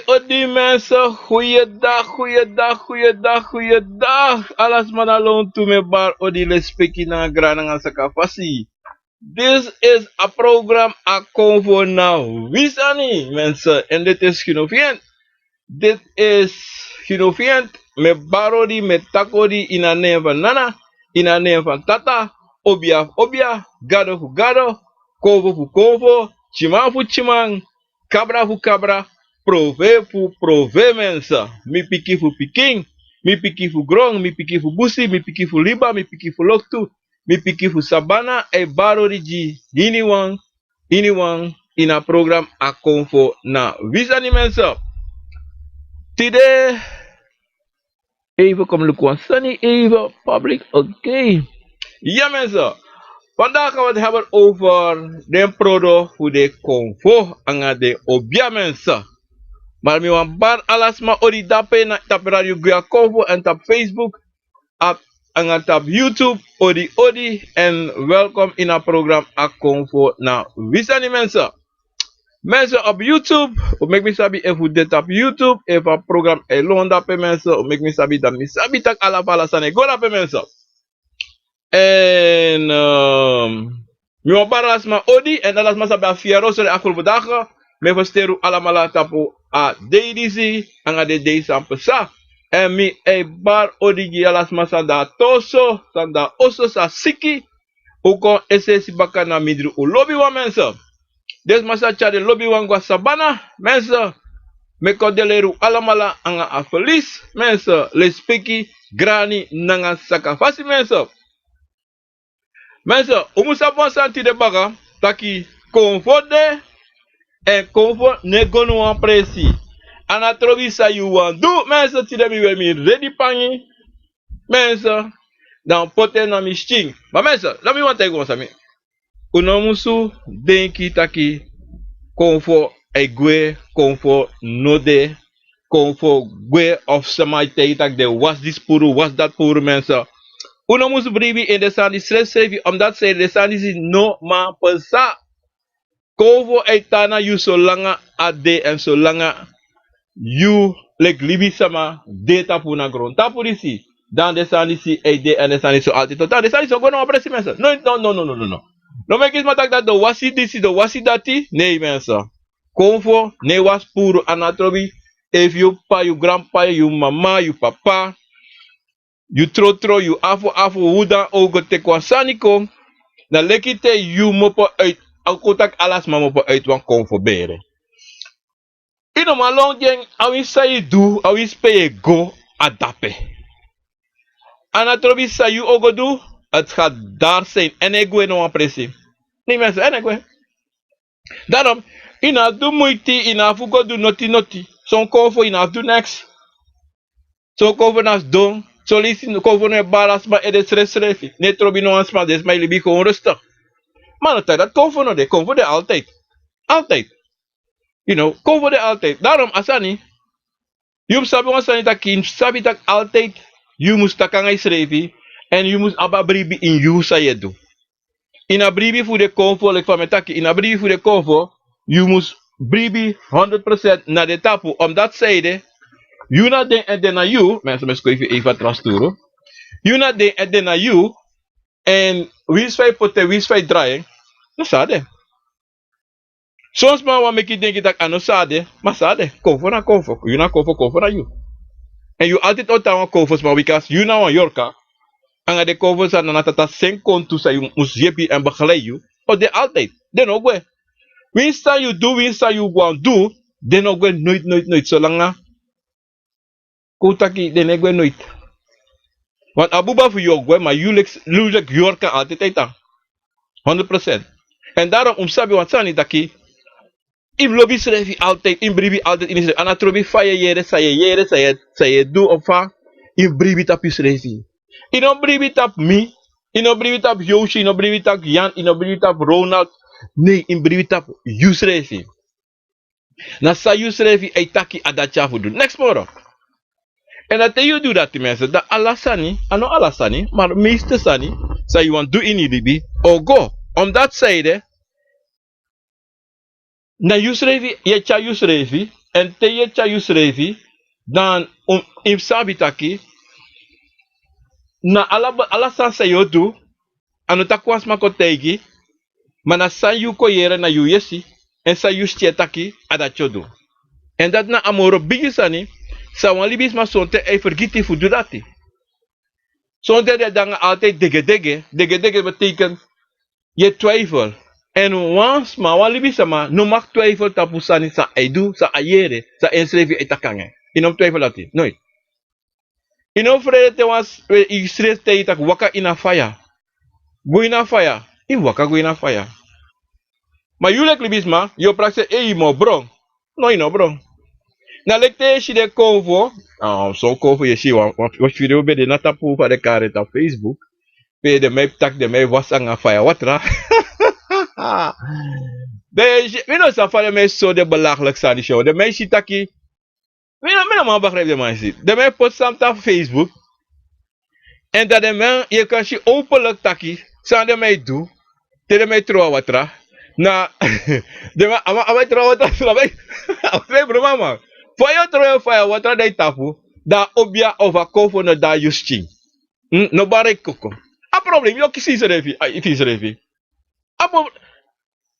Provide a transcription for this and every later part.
Odi mensen. Goeiedag. Alles man alone to me bar odi le speki na grana nga sakafasi. This is a program a convo now. Wisani mensen. En dit is Genoviënt. Dit is Genoviënt. Me barodi, me takodi in a name van nana. In a name van tata. Obia. Gado fu gado. Kovo fu kovo. Chimang fu chimang. Cabra fu cabra. Prove fu prove mensen. Mi piki fu piking. Mi piki fu grong. Mi piki fu busi. Mi piki fu liba. Mi piki fu loktu. Mi piki fu sabana. E barodi ji. Iniwang. In a program a convo na. Wisani mensen. Today, even kom Lukwaan Sunny, even public, oké. Ja mensen, vandaag gaan we het hebben over de product voor de convo en de obia mensen. Maar we gaan bar alles maar odi dape na tap radio Guya Convo en tap Facebook en tap YouTube odi en welkom in het programma a convo na wisani mensen. Mensen op YouTube, op make me sabi if we dit op YouTube, if a program alone dape mensen, op make me sabi dat me sabi tak ala pala sane go dape mensen. En mi wa baras ma odi en alas ma sabi a fiero so de afgelopen dagen, me versteru alamala tapu a DDC en a de sampe sa. En mi e bar odi gi alas ma sa da toso, sa da oso sa siki, uko ese si baka na midru u lobby wa mensen. Des masa de lobby wangwa sabana, mensen, me kodeleru alamala anga afelis, mensen, le speki grani nanga sakafasi mensen. Mensen, umusa bon santi de baga, taki konfode en konfo ne gonu an presi. Anatrovi sa you wan do, mensen, ti de mi we mi ready pangi, mensen, dan poten na mi sting. Maar mensen, la mi wan te go sa mi. Unomusu denki taki konfo egwe, konfo node, konfo gwe of samai tak de was this puru, was dat puru mensen. Unomusu bribi in de sandi schreef omdat zij de sandi is no ma pesa. Konfo eitana you so langa ade en so langa you like libi sama de tapu na grond. Tapu disi. Dan de sandi si ede en de sandi so altijd tot. De sandi so go no apresi mensen. No. No me kies matak dat de wasi disi, de wasi dati. Nee mensen. Konfo, ne was puro anatrobi. If you pa, you grandpa, you mama, you papa, you trotro, you afo, huda, ogo te kwasaniko. Na lekite you mopo uit, akotak alas ma mopo uit wan konfo bere. Ino malong jeng, awi say do, awi speye go, adape. Anatrobi sa you ogo do. Het gaat daar zijn. En ik weet nog een pressie. Nee mensen, en ik weet. Daarom, ina do moeite, ina fugo do noti. Zo'n konvo ina do next. Zo'n konvo nas doen. Zo listen konvo ne balas maar edet stress. Ne trobi no ans maar des maar libi gewoon rustig. Maar dat konvo no de, konvo de altijd. Altijd. You know, konvo de altijd. Daarom asani. Yum sabi wan sani takin, sabi tak altijd. You must takangai schrevi. En je moet abba bribi in you sa je do. In a bribi voor de convo, like van metaki, in a bribi voor de convo, je moet bribi 100% naar de tapu. Omdat zijde, you na den en den na you, mensen me schrijven even trasturo. You na den en den na you, en wins wij poten, wins wij draaien, no sade. Soms man wat make denken dat ano sade, maar sade, convo na convo, you na convo na you. En you altijd otawa convo's, maar because you na wan yorka, anga de konvo sa nanatata sen kontu sa yung musjepi en begeleid you. O de altijd. Den ook we. Winsta you do, winsta you want do. Den ook we nooit. Zolang na. Kutaki den ook we nooit. Want abuba voor jou we, maar jullie jorka altijd eten. 100%. En daarom umsabi want sani daki. In lobby schrijf altijd, in bribi altijd in schrijf. Anatrobi fa je sa je do of fa. In bribi tap je schrijf. Ino bribi tap me, ino bribi tap Yoshi, ino bribi tap Jan, ino bribi tap Ronald. Nee, in bribi tap Yusrefi. Na sa Yusrefi ay taki adacha voor doen. Next moro. En dat you do dat mensen, dat alasani, ano alasani, maar meeste sani, sa you want do in libi, or go. Om dat zijde, na yusrevi ye cha yusrevi en te ye cha yusrevi dan im sabitaki na ala sansa yodu anu takwas makotegi mana san yu ko yere na yu yesi en sa yu stietaki ada chodu en dat na amoro bigisani sa wan libis ma sonte e vergiti fu dudati sonte de dan altijd dege betekent je twijfel en once ma wan libis ma no mag twijfel tapusani sa edu sa ayere sa enslevi etakange inom twijfel ati nooit ino frede te was i stres te itak waka ina fire guina fire in waka guina fire ma yulek libisma yo praxe e mo bron no ino bron na lekte shi de convo so convo ye shi wa video be de nata pu pa de kare ta Facebook pe de me tak de me was anga fire watra de mi no sa fale me so de belachelijk sa di show de me shi taki mi no ma begrijp de man shi de me post sam ta Facebook en dat de me je kan shi openlijk taki sa de me do te de me tro watra na de ma ama tro watra la me ama broma ma fire tro fire watra de tapu da obia over convo na da justing no bare koko a problem yo kisi se refi it is refi apo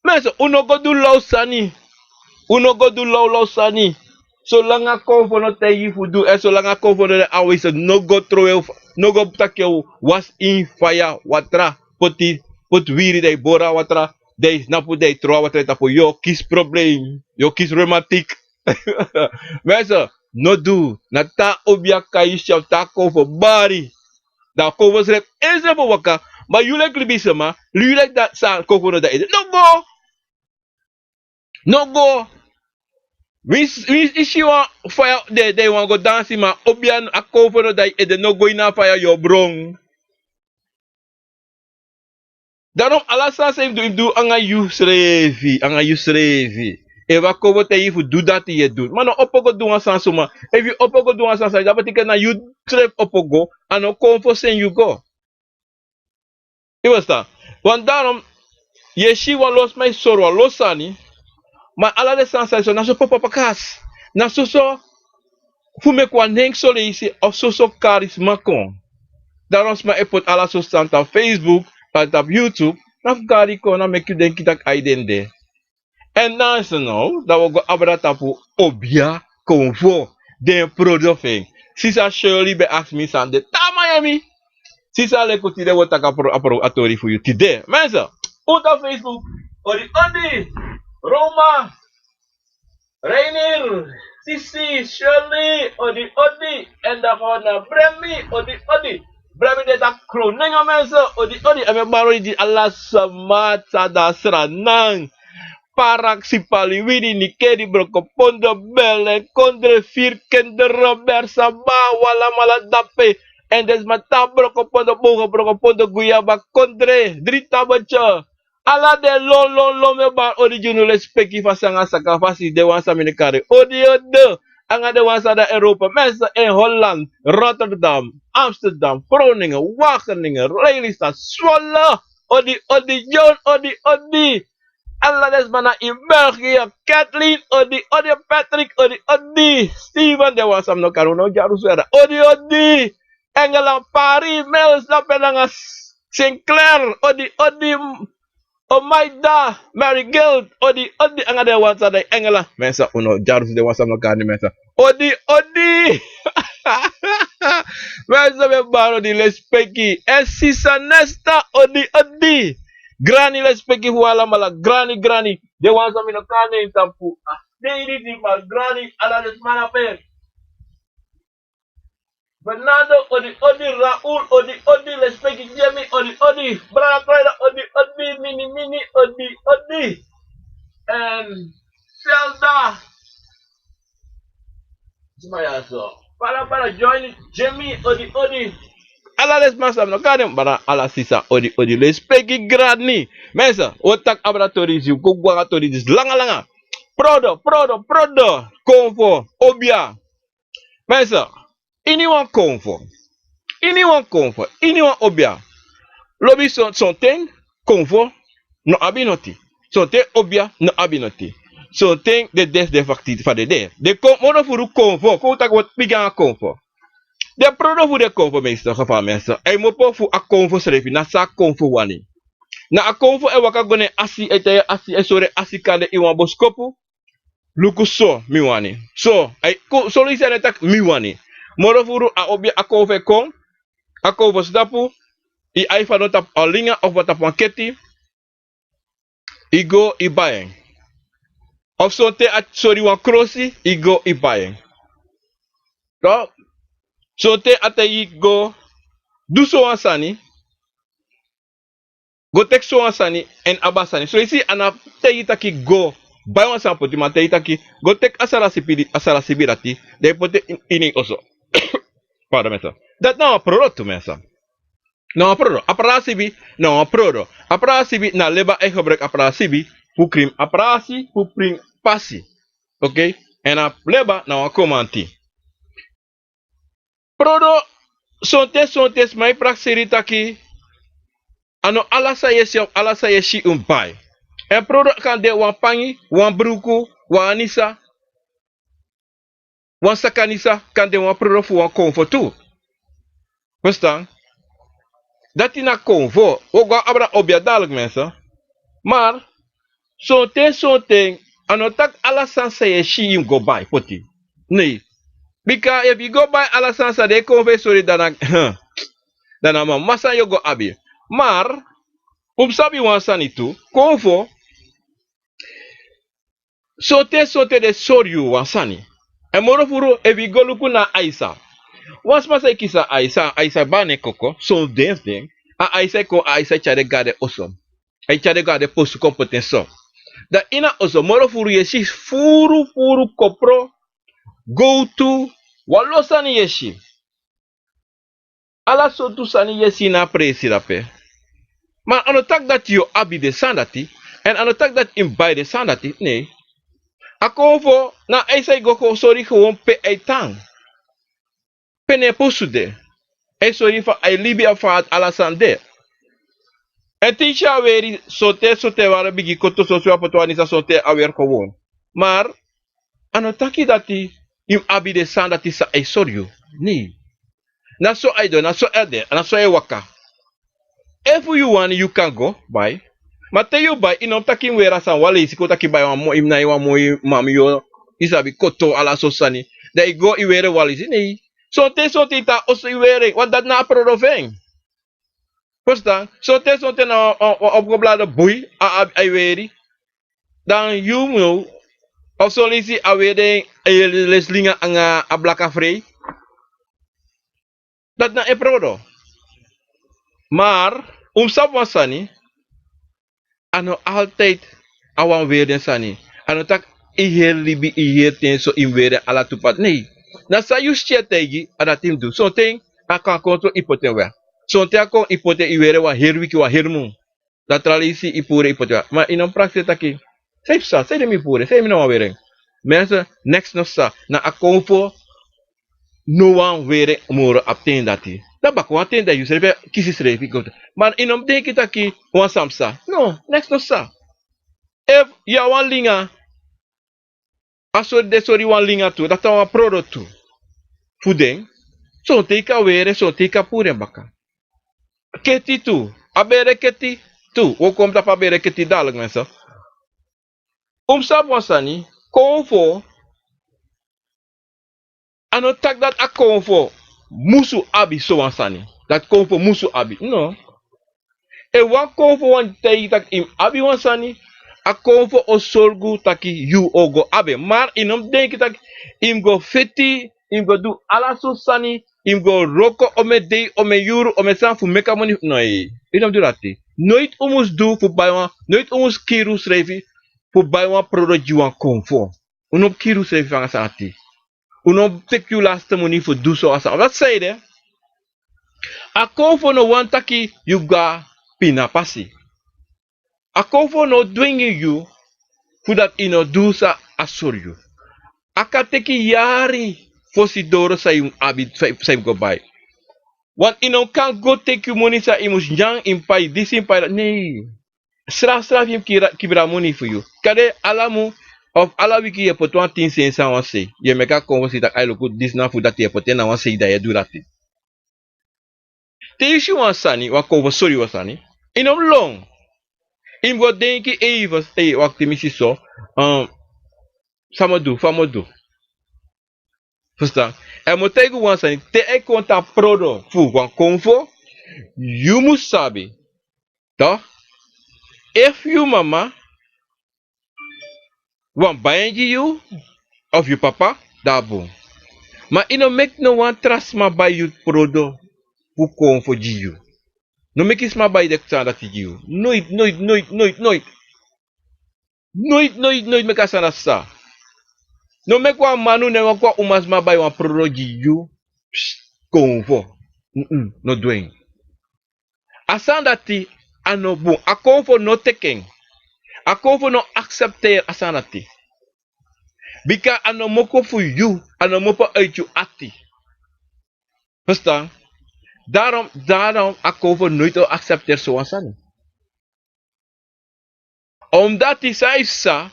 mensen uno go do low sani uno go do low sani so langa convo no te yifu do en so langa convo no always no go throw no go takyo was in fire watra pot wiri de bora watra de snapu de tro watra tapo yo kis problem yo kis romantic mensen no do na ta obia kaisha ta convo bari da convo srep ezre bo waka ma yulek libisema yulek da sa convo no da no go we is you want fire they want go dancing ma obian a convo da de no go ina fire your brong daarom alasa se do anga yusrevi e va convo te ifu do dat ye do mano opogo do asan suma if you opogo do asan sa da betekent na you trip opogo ano convo sen you go je verstaan want daarom je shi wa los mai sorwa losani maar alla de sensatie na so papa kas na so fume kwa neng so leisi of so charisma kon daarom sma e pot alla so stand op Facebook op YouTube na gari kon na make you denk dat aidende en dan is no dat we go abra tapu obia convo de product sisa Shirley be ask me sande ta Miami sisa le kuti de wotaka pro atori for you today mensen op Facebook Odi Roma, Rainier, Sisi, Shirley, Odi, en dan gewoon naar Bremi, Odi. Bremi de tak kroninga mensen, Odi, en we baro di Allah samata da sranang. Parak si paliwidi ni kedi brokopondo bele, kondre firkende Robert Saba, wala maladape. En des mata brokopondo boga brokopondo guyaba kondre, drita bacha. Ala de lo me bar original respecti fasanga sakafasi de wansa minikare. Ode anga de wansa da Europa. Mensen in Holland, Rotterdam, Amsterdam, Groningen, Wageningen, Lelystad, Zwolle. Odi John, odi. Alla des mana in België, Kathleen, odi Patrick, odi Steven de wansa no karuno jarusera. Odi. Engeland, Paris, Mels, Lapenanga, Sinclair, odi Omaida, Mary Guild, odi anga de wansa de engela. Mensen uno jarus de wansa no kani mensen. Odi. Mensen me baro di lespeki. Sisa nesta odi. Granny lespeki huala mala granny. De wansa mi no kani tampu. Dei di mal granny ala des mana pe. Bernardo, odi, Raul, odi, lespeki Jamie, odi, Brada, odi, mini, odi, and Zelda. Semaya so. Para join Jamie, odi. Ala les masam no kadem bara ala sisa odi, lespeki Granny. Mesa, otak abratori zi kugwa tori dis langa. Prodo, convo, obia. Mesa. Anyone convo, obia. Lobby son ten convo no abinoti. Son ten obia no abinoti. So think de des de facti van de der. De kom mono voor convo. Ko tak wat piga convo. De prodo voor de convo meester geval mensen. Hij moet po voor a convo schrijven. Na sa convo wani. Na a convo e waka gone asi ete asi e sore asi kade iwan boskopu. Luku so mi wani. So ai so lisa ne tak mi wani. Moro voor a obi a convo kon. A convo stapu. I ai fa nota a linga of wat op keti. I go i buying. Of so te at sorry wan crossi, I go i buying. So, so te ate I go do so ansani, go tek so ansani en abasani. So you see, ana te itaki go buy one sampoti, ma te itaki go tek asara sibirati, de pote ini also. Pardon me sir. Dat nou een product mensen. Nou een product. Aparasibi, nou een product. Aparasibi na leba e gebruik aparasibi, pu krim aparasi, pu pring pasi. Oké? En a leba nou een komanti. Prodo sontes mai prakseri taki ano alasa yeshi umpai. En prodo kan de wan pangi, wan bruku, wan anisa, wan sakanisa kan de wan prodo fu wan konfo tu. Verstaan? Dat is na konvo. Ook wel abra obja dadelijk mensen. Maar, sonten, ano tak alasansa yeshi im go by poti. Nee. Because if you go by alasansa de konve sorry dana masa yo go abi. Maar, sabi wan sanitu, konvo, sonten de soryu wan sani. En morofuru, if you go luku na Aisa. Was masa kisa Aisa bane koko, so ding. A Aisa ko Aisa chade gade osom. Ai chade gade postu competence. Da ina osom morofuru yeshi furu kopro go to walosani yeshi. Ala sotu sani yeshi na presi rape. Maar aan het tak dat je abi de sandati en aan het tak dat in bij de sandati, nee. Akovo na Aisa go sorry gewoon pe eitang. Pene posude. E sorry fa ai libia fa alasande. En tisha weri sote wara bigi koto sosio apoto anisa sote awer gewoon. Maar anotaki dati im abi de sandati sa ai sorry. Nee. Na so aido, na so ede, na so e waka. If you want, you can go buy. Maar te you buy, inom takin wera san wale isi ko taki buy wan mo imna iwa mo mami yo isabi koto ala sosani. Da I go iwere wale isi nee. Sote ita oso iwere, want dat na prodoveng. Verstaan? Sote na opgeblade boei a iweri. Dan you know, of so lisi awede leslinga anga ablaka free. Dat na e prodo. Maar, sap wasani, ano altijd awan weer sani. Ano tak iher libi iher ten so in weer ala tupat. Nee. Na sa you share tegi adatim do. So ting akan kontrol ipoten we. So te akon ipoten iwere wa herwiki wa hermu. Dat tradisi ipure ipoten. Maar in een praktische taki. Safe sa, say mi pure, say mi no wering. Mensen next no sa na akon for no one were more obtain dati. Dat bak wan ten dat you serve kisi srevi go. Maar in een denk taki wan samsa. No, next no sa. If ya wan linga aso de sori wan linga tu, dat wan product tu. Fudeng. So teka were, so teka pure baka. Keti tu. Abere keti tu. O komt dat abere keti dadelijk mensen. Sap wasani. Konvo. Ano tak dat a konvo. Musu abi so wansani. Dat konvo musu abi. No. E wan konvo wan tei tak im abi wansani. A konvo o sorgu taki you o go abe. Maar inom denk tak im go feti. Im go do ala so sani. Im go roko ome dei ome yuru ome san fu meka money. No inom do dati. Nooit omus do fu buy wan. Nooit omus kiru schrevi. Fu buy wan product you wan konvo. Unom kiru schrevi van asati. Unom take you last money for do so asa. Wat zei de? A konvo no wan taki you ga pina pasi. A konvo no dwinging you for that ino do sa asur you. Aka teki yari fosi doro sa yung abit sa go buy. Want ino kan go take you money sa imus jang impai this impai. Nee. Straf him kibra money for you. Kade alamu Of alla wiki je pot 10 cents aan wan say. Je meka kon si dat ai loku dis na fu dat je pot na wan say dat je do dat. Te isi wan sani, wan kon sorry wan sani. Inom long. Im go denki even wak te misi so. Famodu. Verstaan? En moet tegen wan sani te e konta prodo fu wan konfo. You must sabi. Toch? If you mama wan bayenji you of you papa, dabo. Maar ino make no one trust ma by you prodo fu konfo ji you. No make is ma by de ksa dat you. Nooit. Nooit make asana sa. No make wan manu ne wan kwa umas ma by wan prodo ji you. Konfo. No doing. Asan dati ano bon. A konfo no teken. A konfo no accepteer asan dati. Bika ano moko fu you. Ano mopo uit you ati. Verstaan? Daarom a konfo nooit accepteer zoals aan. Omdat die zei sa.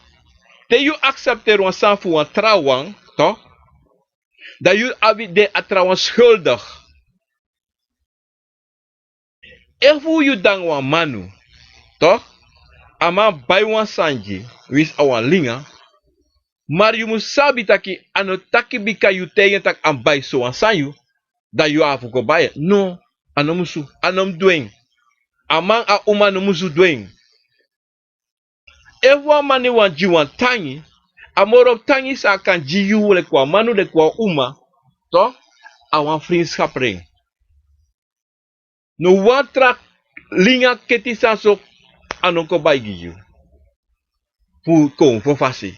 Te you accepteer wan san fu wan trouwang. Toch? Dat you abi de a trouwang schuldig. Efu you dan wan manu. Toch? Ama bay wan sanji. Wis awan linga. Maar you must sabi taki ano taki bika you tegen tak an bay so wan sanyu. Dat you afu ko baye. No. Ano musu. Anom doing. Amang a uma no musu doing. Ewa mani wan ji wan tangi. Amorop tangi sa kan ji you le kwa manu le kwa uma. Toch? Awan vriendschap ring. No wan trak linga keti sa so anon ko bay gi you. Fu kon fu fasi.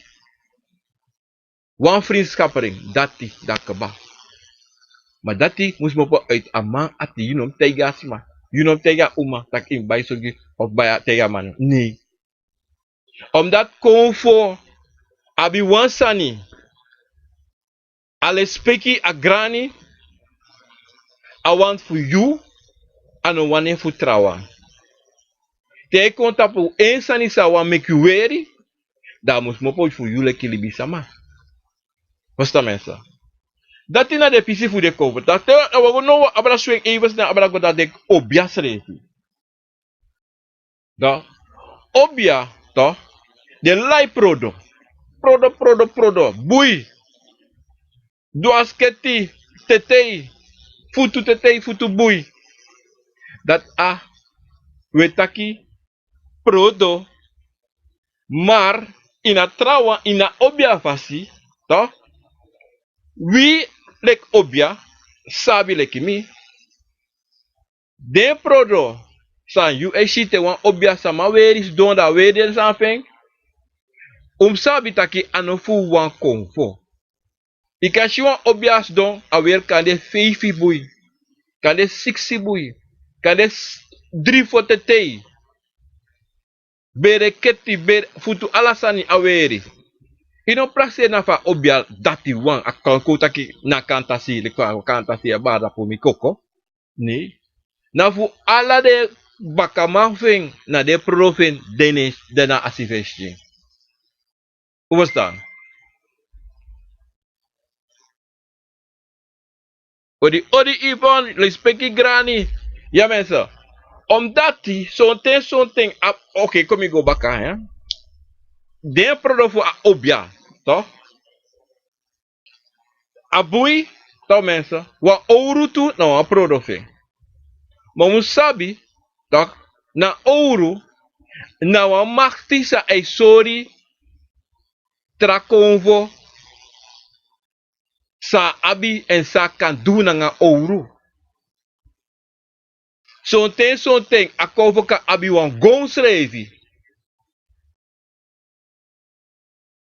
Wan vriendschap ring. Dati dakaba. Maar dati moest me po uit amang ati you nom tega sma. You nom tega uma tak in bay sogi of bay tega manu. Nee. Omdat konfo abi wan sani. Ale speki a grani. I want for you. Ano wane fu trawa. Te konta po sani sa wan make you weary. Da moest me po for you le kilibi sama. Basta mensa. Dati na de pisi fu de konfo. Dati awago no abra swing evens na abra go da de obia srefi. Da. Obia to. De lai prodo. Prodo. Bui. Duas keti. Tetei. Futu tetei, futu bui. Dat a. Wetaki. Prodo. Maar. Ina trawa. Ina obia fasi. To. Wie. Lek obia. Sabi leki mi. De prodo. San you e shite wan obia sama weris don da wedel sanfeng. Sabi taki anofu wan konfo. Ika shi wan obias don awer kande 5 bui. Kande 6 bui. Kande 3 fotetei. Bere keti bere futu alasani aweri. Ino praxe na fa obia dati wan akanko taki na kantasi le kwa kantasi abada po mikoko. Ni. Na fu ala de bakamafeng na de profen dena asivesti. Hoe was dat? Odi Ivan, respecti grani. Ja mensen. Omdat die zo'n ding. Oké, kom ik go baka hè. De product voor obia. Toch? Abui. Toch mensen. Wa ouro tu. Nou, een product. Maar musabi. Toch? Na ouro. Na wa machti sa ei sorry. Trakonvo. Sa abi en sa kan doen nga ouro. Zo'n ding. Akovo ka abi wan gong schrevi.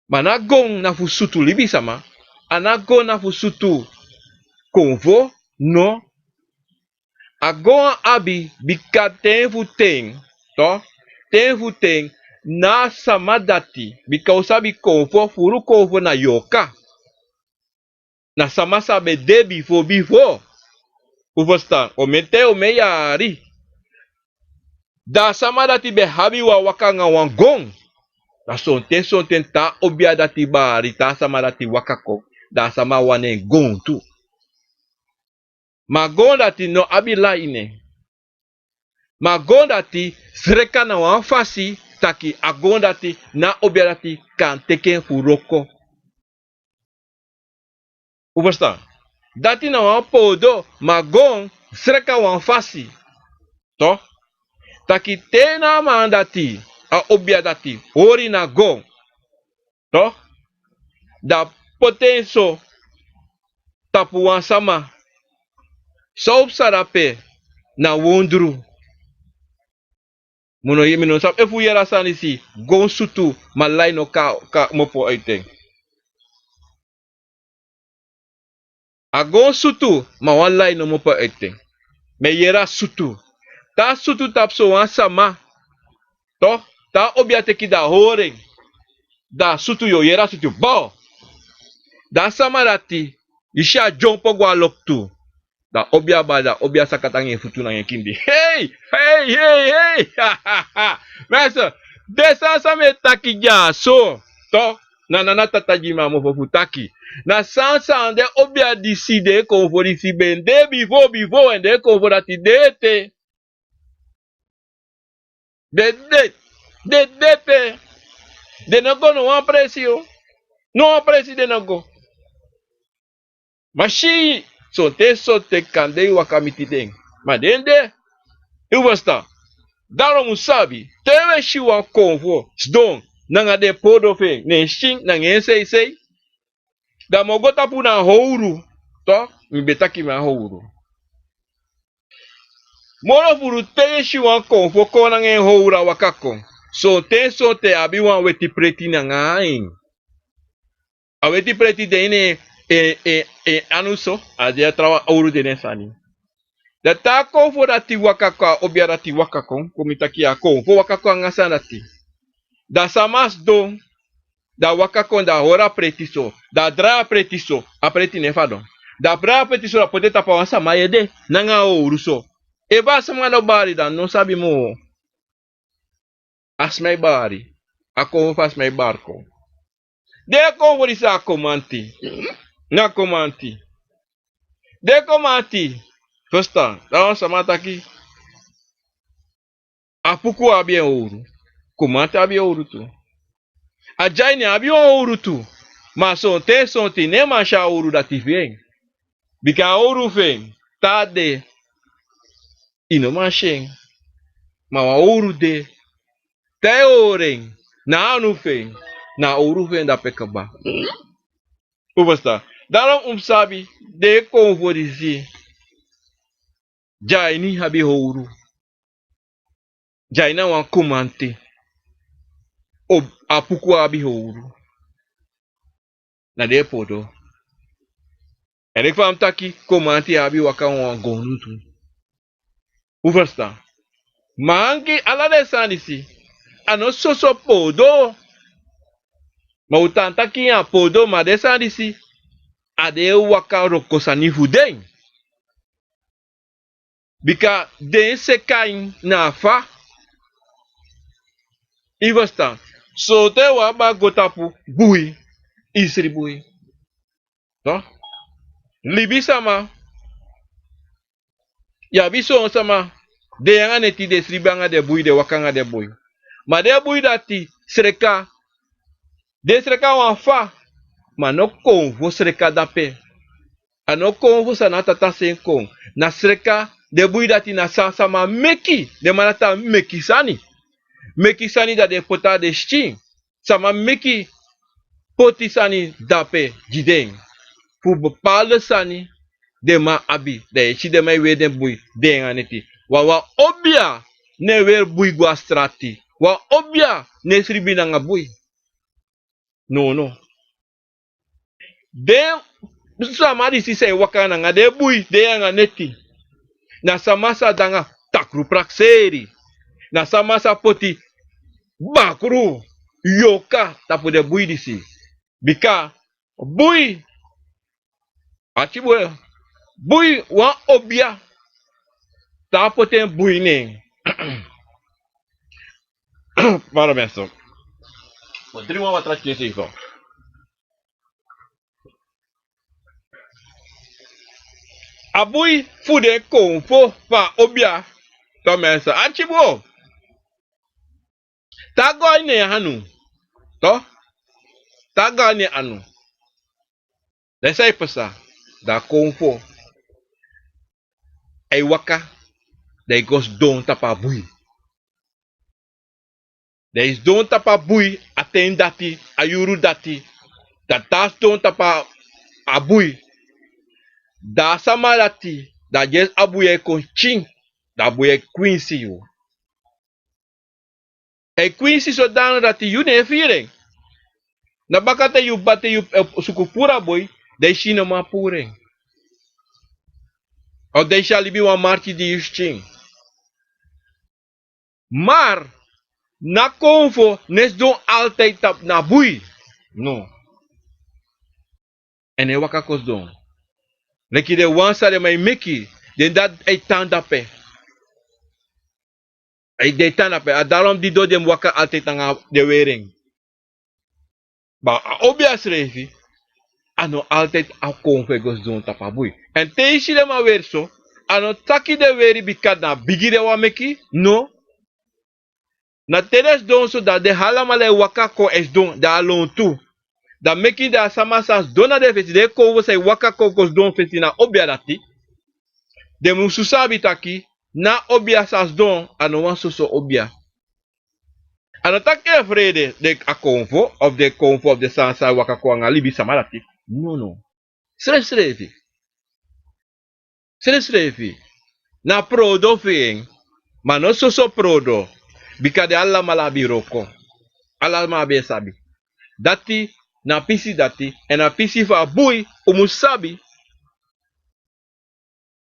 Maar na gong na fusutu libi sama. Ana gong na fusutu konvo. No. A gong abi bika ten futeng. To. Ten futeng. Na sama dati. Bika usabi konvo. Furu konvo na yoka. Na sama sabe de before. U verstaan? O mente o me yari. Da sama dati be habi wa waka nga wan gong. Da sonten ta obia dati bari ta sama dati wakako. Da sama wane gon tu. Ma gon dati no abila ine. Ma gon dati sreka na wan fasi taki a gon dati na obia dati kan teken furoko. U verstaan? Dati na wan podo ma gon sreka wan fasi. Toch? Taki tena man dati a obia dati ori na gon. Toch? Da potenso tapu wan sama. Saup sarape na wondru. Muno ye mino sap efu yera sanisi gon sutu malai no ka mopo aiteng. A gon sutu ma wan lai no mopo aiteng. Me yera sutu. Ta sutu tap so wan sama. Toch? Ta obia teki da horeng. Da sutu yo yera sutu bo. Da sama dati isha jompo gwa loktu. Da obia bada obia sakatangi futu na kindi. Hey! Hey! Hey! Hey! Ha ha ha! Mensen, desa same taki ja so. To? Na nana tataji ma mo futaki. Na sansa ande obia decide konvo disi bende bivo ende konvo dati dete. De dete. De no go no wan presi yo. No wan presi de no go. Mashi so te kande wakamiti ding. Maar dende, u was daar. Daarom sabi, tewe shi wan konvo, sdong, nanga de podo fe, ne shing, nanga sei, da mogota pu na houru, to, mi betaki ma houru. Moro furu tewe shi wan konvo, ko nanga houra wakako. So te abi wan weti preti nanga aing. A weti preti de ine, anuso, a de trawa ouro de nesani. Da ta konvo dati wakako, obia dati wakako, komitaki a konvo wakako angasa dati. Da samas do, da wakako da hora pretiso, da dra pretiso, a preti nefado. Da bra pretiso da poteta pa wansa mayede, nanga o uruso. E ba sama no bari da, non sabi mo. Asmai bari, a konvo fas mai barko. De konvo disa a komanti, na komanti. De komanti, firsta, da wansa mataki. A puku abien ouro, komanti abien ouro tu. A jaini abien ouro tu. Ma sonte ne mancha ouro dati vem. Bika ouro vem, tá de. E não manchen. Ma wa ouro de. Te orem. Na anu vem. Na ouro vem da pekaba. O basta. Daarom sabi de konvo dizi. Jaini habi ouro. Jaina wan komante. O apuku abi ouro. Na de podo. En ik kwam taki komante abi waka wan gonu tu. O basta. Mangi alade sanisi. Ano soso podo. Ma utanta kia podo ma de sanisi. Ade waka rokosani hudeng. Bika den sekain na fa. Ivastan. So te waba gotapu bui. Isri bui. No? Libi sama. Ya biso sama. De yanga neti de sribanga de bui de wakanga de bui. Ma de bui dati sreka. De sreka wan fa. Ma no konvo sreka dape. Ano konvo sanata ta sen kon. Na sreka de bui dati na sama meki. De manata meki sani. Meki sani da de pota de sting. Sama meki poti sani dape jideng. Fu bepaalde sani de ma abi. De chi de mai we den bui. Den aneti. Wa obia ne weer bui gwa strati. Wa obia ne sribi na nga bui. No. Den samari si say wakana nga de bui de nga neti. Na samasa danga takru prakseri. Na samasa poti bakru yoka tapu de bui disi. Bika bui achibwe bui wan obia tapoten bui ne. Para mensen. O 3 mois atrás tinha isso. Abui fude konfo fa obia. Tomesa achibo. Tago ne hanu. To? Tago ne anu. Dessa aí passa. Da konfo. Ai waka. Dai gos don tapa bui. Dai don tapa bui aten dati. Ayuru dati. Das don tapa abui. Da sama dati. Da jes abuye ko ching. Da abuye quincy yo. E quincy so dan dati yu ne firing. Na bakata yu bate yu sukupura boy. Dai shino ma puring. O dai shalibi wa marti di yushing. Maar, na konvo, nes don altijd tap na bui. No. En e waka kos don. Leki de wansa de mai meki, den dat e tandape. E de tandape. A daarom die do dem waka altijd aan de wering. Ba, obias revi, ano altijd a konvo gos don tapa bui. En teishi de ma verso, ano taki de weri bikat na bigire wa meki, no. Na teres don so da de halamale waka ko es don da alon tu. Da meki da sama sans dona de feti de ko wo say waka ko kos don feti na obia dati. De mususabi taki na obia sans don ano wan so obia. Ano take vrede de a konvo of de konvo of de sansa waka ko nga libi sama dati. No no. Srefi. Na prodo fing. Ma no so prodo. Bika de alla malabi roko. Alla malabi sabi. Dati na pisi dati en na pisi fa bui umusabi.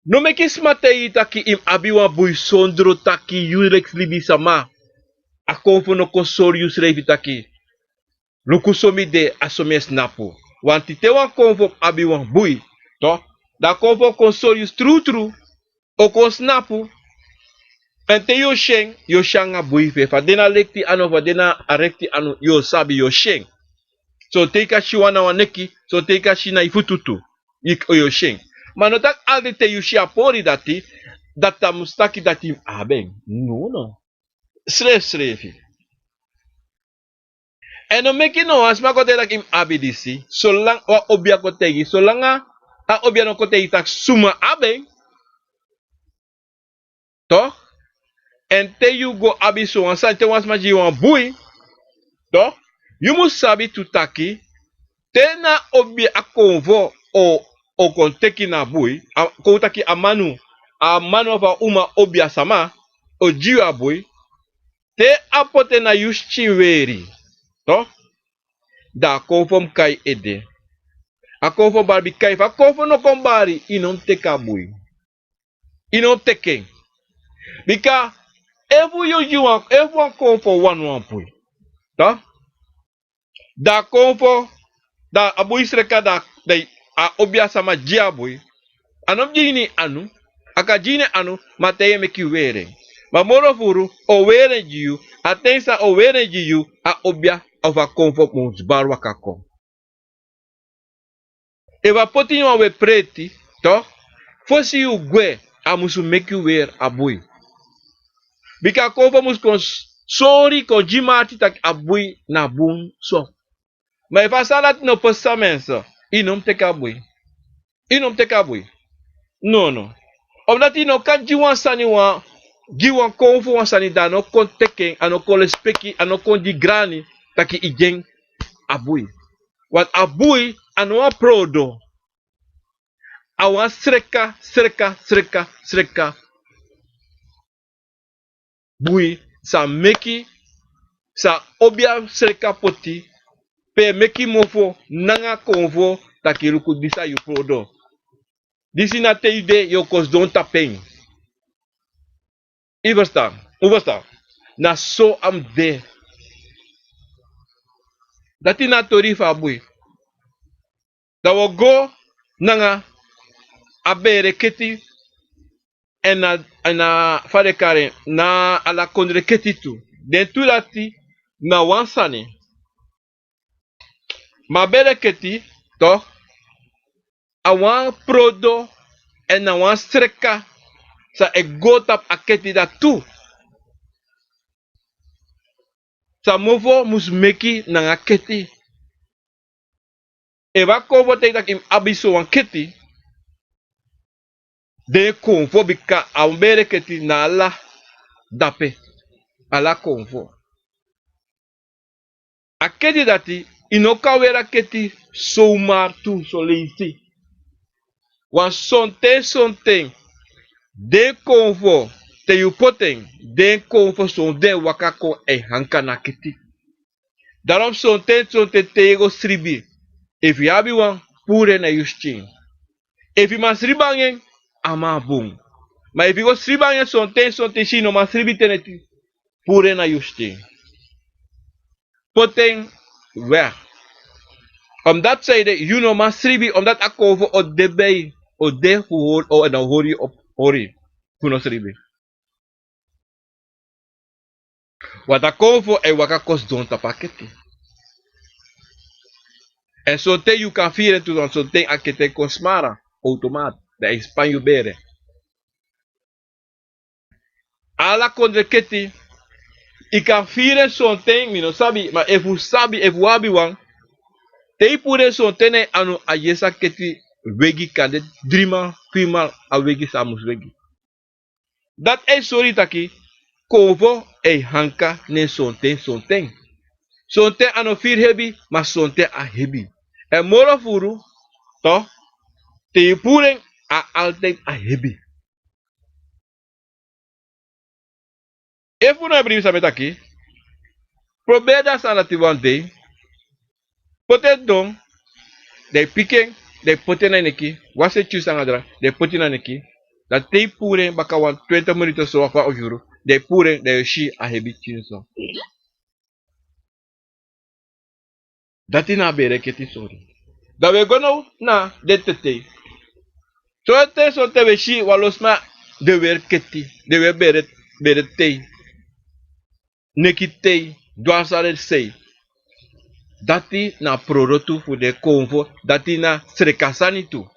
No meki smate taki im abiwa bui sondro taki yurex libi sama. A konfo no konsorius revi taki. Lukusomi de asome snapu. Wanti te wan konfo abiwa bui. To? Da konfo konsorius tru. O kon snapu. En te yo shanga bui fe. Fa dena lekti ano fa dena arekti ano yo sabi yo sheng. So teka shi wana waneki, so teka shi na ifututu. Ik oyo sheng. Maar no tak alde te yushi apori dati, data mustaki dati abeng. No. Srefi. En no meki no asma kote dak im abidisi, solang wa obia kotegi, solanga a obia no kotegi tak suma abeng. To? En te you go abiso ansa te wasma ji wan bui. To? You must sabi tutaki. Tena obi akonvo o konteki na bui, kontaki amanu of uma obi asama, o jiwa bui, te apote na yushchiweri, to? Da konfom kai ede. A konfo barbi kai fa konfo no kombari, inon teka bui. Inon teke. Bika, evu yu jiwa, evu an konfo wan bui, to? Da konfo, da abui sreka da a obia sama jia boy. Anom jini anu, aka jini anu, mateye meki were. Ma moro furu, o were jiu, atensa o were jiu, a obia of a konfo mons barwa kako. Eva poti nwa we preti, to? Fosi yu gwe, a musu meki were a boy. Bika konfo mus kon sorry kon jimati tak a boy na bun so. Ma eva salat no posa mensa, inom teka boy. Inom teka boy. No. Omdat ino kan jiwan sani wan, jiwan konfu wan sani da no kon teken, ano kon lespeki, ano kon di grani, taki ijeng abui. Want abui, ano wan prodo. Awan sreka. Bui, sa meki, sa obia sreka poti, pe meki mofo, nanga konfo, taki ruku disa yu prodo. Disi na te ide yo kos don tapeng. Uverstaan. Na so am de. Dati na tori fa bui. Da wo go nanga abere keti en na fare kare na ala kondre keti tu. Den tu lati na wansani. Maar bereketi, toch? Awan prodo en awan streka sa e gotap aketi dat tu. Sa movo mus meki na aketi. E wa kovo te tak im abiso wan keti. De konvo bika ambere keti na ala dape. Ala konvo. Aketi dati inoka wera keti soumar tu so leisi. Wan sonten de konvo te yu poten de konvo son de wakako e hanka na keti. Daarom sonten te ego sribi. If you have one, pure na yustin. If you mas ribangen, ama bung. Maar if you go sribangen sonten shino mas ribi teneti, pure na yustin. Poten weg. Omdat zij de you know mas ribi, omdat akovo o debei, o de hoor, o en hori op hori. Kuno sribi. Wat akovo e wakakos don tapaketi. En sonten you kan vieren tu dan sonten akete kosmara, automaat. Da is panju bere. Ala kondre keti, I kan vieren sonten, mi no sabi, maar if u sabi, if u abi wan, te pure sonten e anu ayesa keti wegi kade drima, kwima a wegi samus wegi. Dat e sorry taki, kovo e hanka ne sonten. Sonten anu fir hebi, maar sonten a hebi. E moro furu, to, te pure a altijd a hebi. If u no ebri sabi taki, probeer dat sanati one day, potet don, de piken, de poten na neki, wase chus angadra, de poten na neki, dat te pure baka wan 20 minuten so kwa ojuru, de pure de shi a hebi chinso. Dat na bere keti sorry. Da we gono na de tete. So te so te we shi walosma de wer keti, de we bere te. Neki te, dwarsare sei. Dati na prorotu fu de konvo, dati na srekasani tu.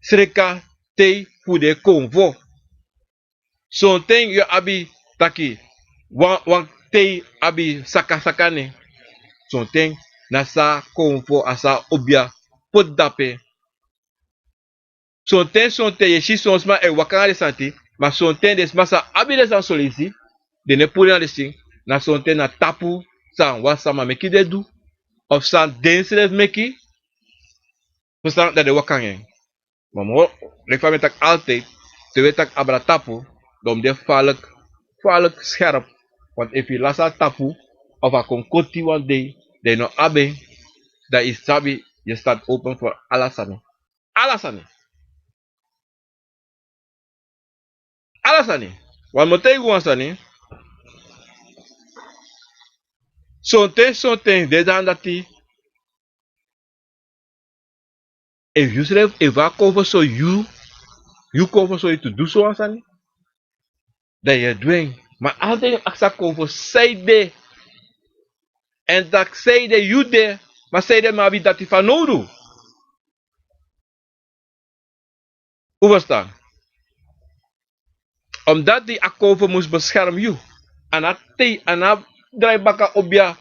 Sreka te fu de konvo. Sonten yo abi taki wan te abi sakane. Sonten nasa konvo asa obia pot dape. Sonten yeshi sonsma e wakanga de santi, ma sonten des masa abi de san solisi, de ne puri na de sing, na sonten na tapu san wasama meki de du, of san densres meki, verstaan dat de wakangeng. Maar mo, rekva tak altijd, te wetak abra tapu, dom de valk scherp. Want if je lasa tapu, of a kon koti one day, de no abe, dat is sabi, je staat open voor alasani. Alasani. Alasani. Want mo tegen wansani, sonten, de dan dat die, if you schrijf, if I cover so you cover so to do so wansani, dat je dwing. Maar altijd aksa cover, zij de, en dat zij de you de, maar zij de maar wie dat die van nodig. Hoe verstaan? Omdat die akkoven moest beschermen you. En dat draai baka obja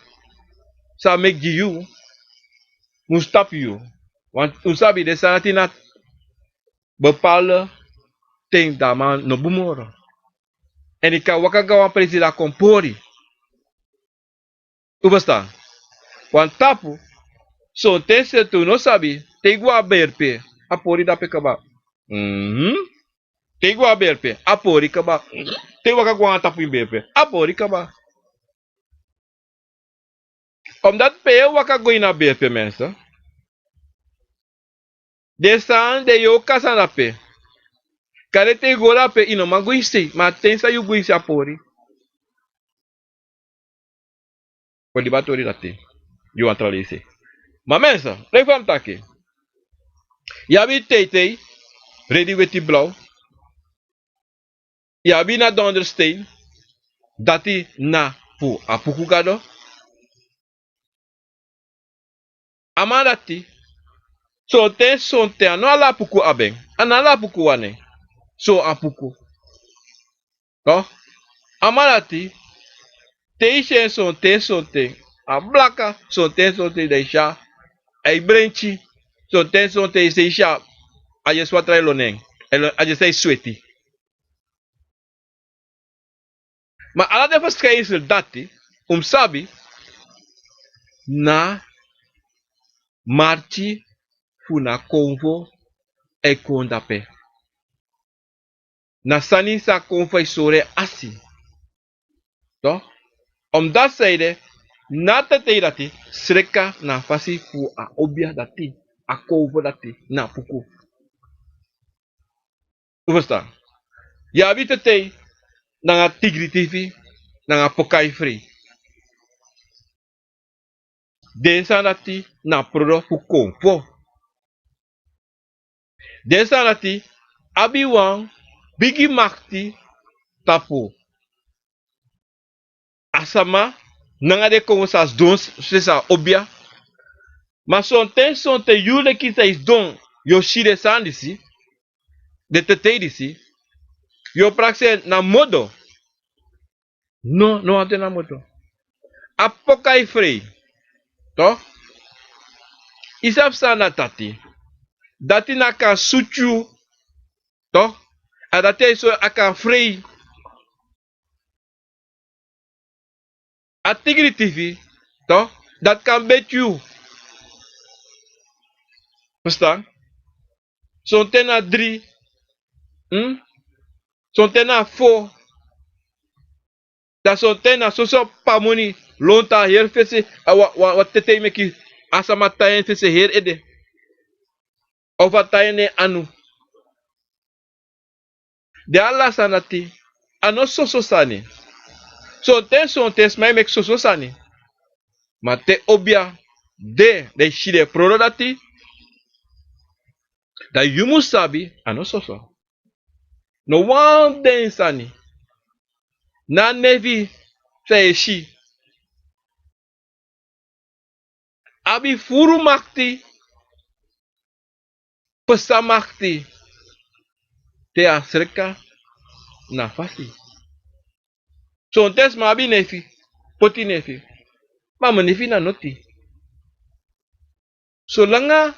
sa make you moest stap you. Want usabi de sanati na bepaalde ting dat man no bumoro. En ik kan wakagawa presida kompori. Hoe verstaan? Want tapu so tense tu no sabi tegwa berpe apori da pekaba. Tegwa berpe apori kaba. Te wakagawa tapu berpe apori kaba. Omdat pe wakagawa na berpe mensen. Desan de yo kasa na pe. Kare te gola pe ino maguisi, ma tensa yu guisi apori. Kwa libatori da te. Yu antralise. Ma mensa, refam take. Yabi tei, ready weti blau. Yabi na dondersteen. Dati na fu apuku gado. Amadati. So ten son te ano ala puku abeng. Anala puku wane. So apuku. No? Amadati. Te son te. A blaka son te deixa. Ai brenchi. Son te deixa. A je swatra eloneng. A je sei sweti. Maar ala de verschijnsel dati. Sabi. Na. Marchi. Funa convo. E kondape. Na sani sa convo e sore asi. Toch? Omdat zijde, na te te dati, sreka na fasi fu a obia dati, a kovo dati, na puku. U verstaan? Ja, wie te te, na tigri TV, na pokai free. Desa dati, na prodo fu konvo. Desa dati, abiwang, bigi makti, tapu. Asama, nanga de kongo sas dons, sesa obia. Maar son te yule kita is don, yoshide sandisi, de te disi, yo praxe na modo. No, no ate na modo. Apokai free. Toch? Isap sana tati. Dati na kan suchu. Toch? A dati so akan free. A tigri TV. Toch? Dat kan bet you. Verstaan? Son tena 3. Son tena 4. Dat son tena so pamoni. Lonta her fese. Wat tete meki. Asama tayen fese her ede. Of wat tayen anu. De Allah sanati. Ano so sani. Son ten smai mek so sani. Maar te obia de shide proro dati. Da yumu sabi ano soso. No one den sani. Na nevi fe shi. Abi furu makti. Pesa makti. Te asreka na fasi. So tes ma abi nefi. Poti nefi. Mama nefi na noti. So langa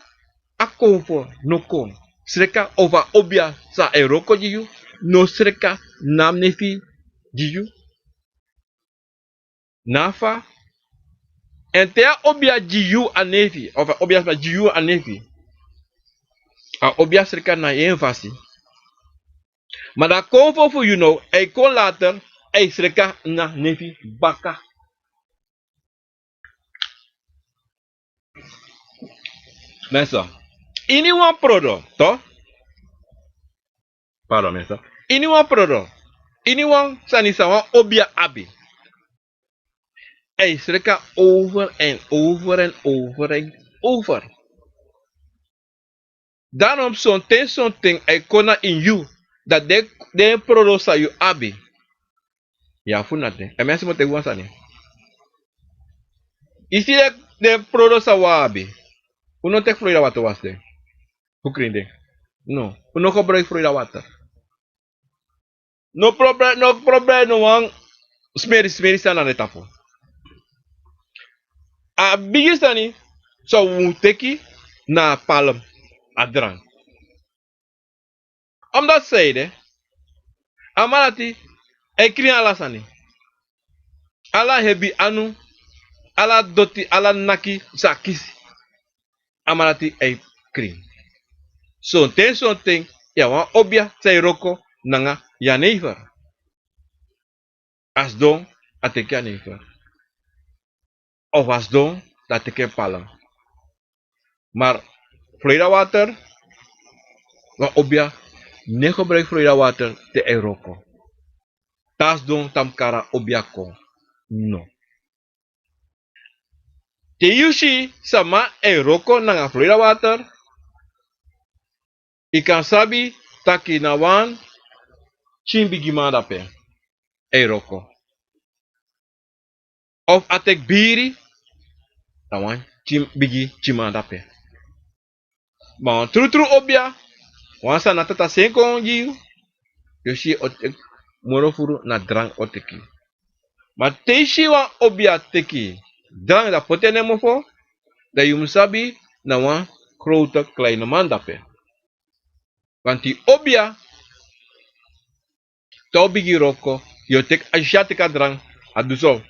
akonfo no kon. Sreka over obia sa eroko jiyu. No sreka nam nefi jiyu. Nafa. En te obia jiyu a nefi. Of obia sa jiyu a nefi. A obia sreka na yen fasi. Maar dat kon voor you know. Hij kon later. Hij sreka na nefi baka. Mensen. Ini wan product. Toch? Pardon mensen. Ini wan product. Ini wan sanisa wan obia abi. Hij sreka over en over en over en over. Daarom zo'n ting hij kon in you. Dat de product sa you abi. Ja, funate. En mensen moeten gewoon zijn. Is die de product sa wa abi? Uno tek Florida water was de. Hoe kring de? No. Uno gebruik Florida water. No problem, no one. Smeri sana de tapo. A biggest ani. So we teki na palm. A drank. Omdat zeide. Amalati. E kring ala sani. Ala hebi anu. Ala doti, ala naki sa kisi. Amalati e kring. So ten ya wan obia say roko nanga ya neighbor. As don ateke neighbor. Of as don dat teke palang. Maar Florida water wan obia ne gebruik Florida water te e roko. Tas don tamkara obia ko. No. Te yushi sama e roko nanga Florida water. Ikan sabi taki na wan chimbi gimada pe. E roko. Of atek biri. Na wan Chim bigi chimandape. Bon, true obia. Wansa na tata senko jiu. Yoshi otek morofuru na drang oteki. Ma teishi wan obia teki. Drang da potene mofo. Da yumusabi na wan grote kleine mandape. Want die obia. To bigi roko. Yotek asiatica drang. Aduso.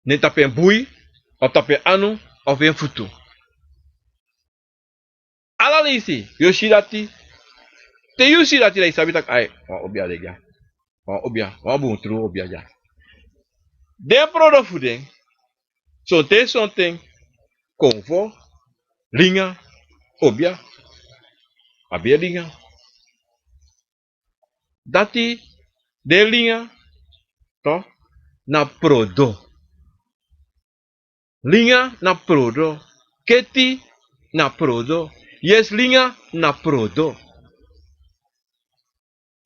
Ne tape een boei. Of tape anu. Of een futu. Alalisi. Yoshi dati. Te yusi dati la isabi tak ai. Wan obia lega. Wan obia. Wan boon tru obia ja. Den prodo voeding. Something. Convo. Linga. Obia. Abia linga. Dati. De linga. To. Na prodo. Linga na prodo. Keti na prodo. Yes linga na prodo.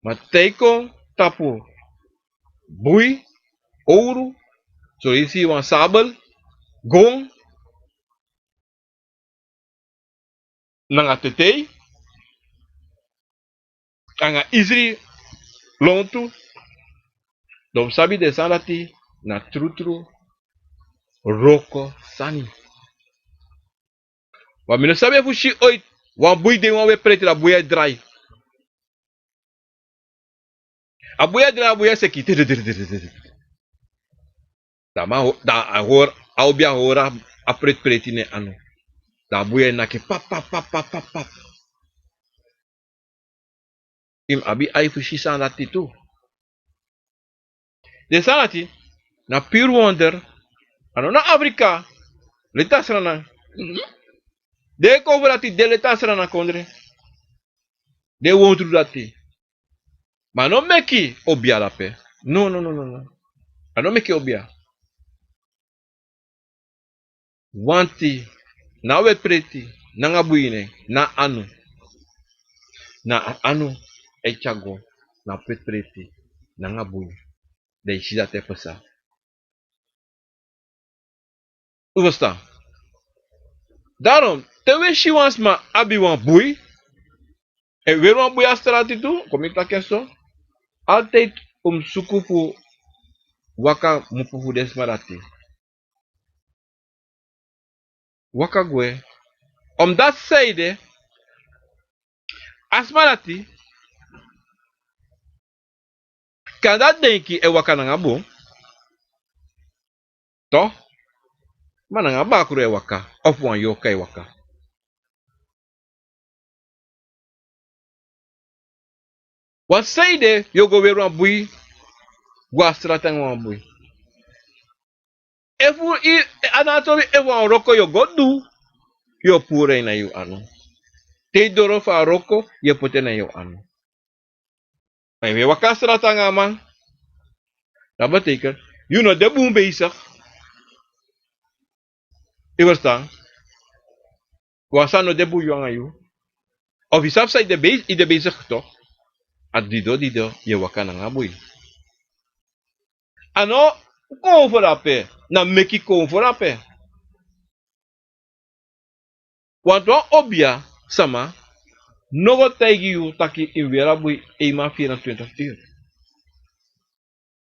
Mateko tapu. Bui. Ouro. So isi wan sabel. Gong. Nanga tetei. Anga isri lontu. Dom sabi de sanati na trutru. Roko sani. Wa mino sabi fushi oit. Wan bui de wan we preti la buia dry. A buia dry a buia seki. Da a hoor. A obia hora a preti ne anu. Da buia na ke pap. Im abi ai fushi sanati tu. De sanati. Na pure wonder. Ano na Afrika. Leta srana. De coverati de leta srana kondre. De wontru dati. Ma non meki obia la pe. No. Ma non meki obia. Wanti. Na we preti. Nanga buine. Na anu. Na anu. Echago. Na preti. Nanga buine. De ishida te pesa. U verstaan? Daarom. Terwijl she wants ma abi wan bui. En weer wan bui astrati toe. Kom ik tak zo. Altijd sukufu. Waka mupufu desmarati. Waka gwe. Omdat zijde. Asmarati. Kan dat denki e waka nanga boom? Toch? Maar nanga bakuru e waka. Of wan yoka e waka. Wat zijde, yogo weer wan bui. Guastrata wan bui. Efu i anatomi e wan roko yo godu. Yo pure na yu anu. Te doro fa roko. Yo pote na yu anu. Maar we waka strata nga man. Dat betekent. You know de boom bezig. Je verstaan? Wasano de boem jongen you. Of je zelf de bezig toch? At dido je waka na nga boei. Ano kon voor ape. Na meki kon voor ape. Want wan obia sama. Nogo taigi you taki in wera boei ema 24 uur.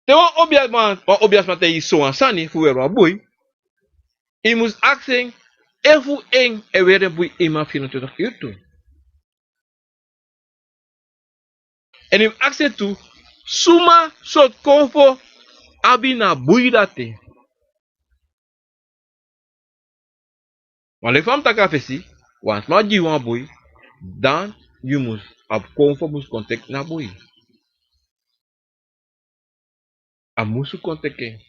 Te wan obias ma taigi so ansani fu wera boei. Je moest aksen. Efu eng e wera boei ema 24 uur toe. En im aksen toe. Suma sot konfo. Abi na bui date. Want le fam taka fesi, want ma ji wan bui, dan you must have conformus contact na bui. A musu konteken.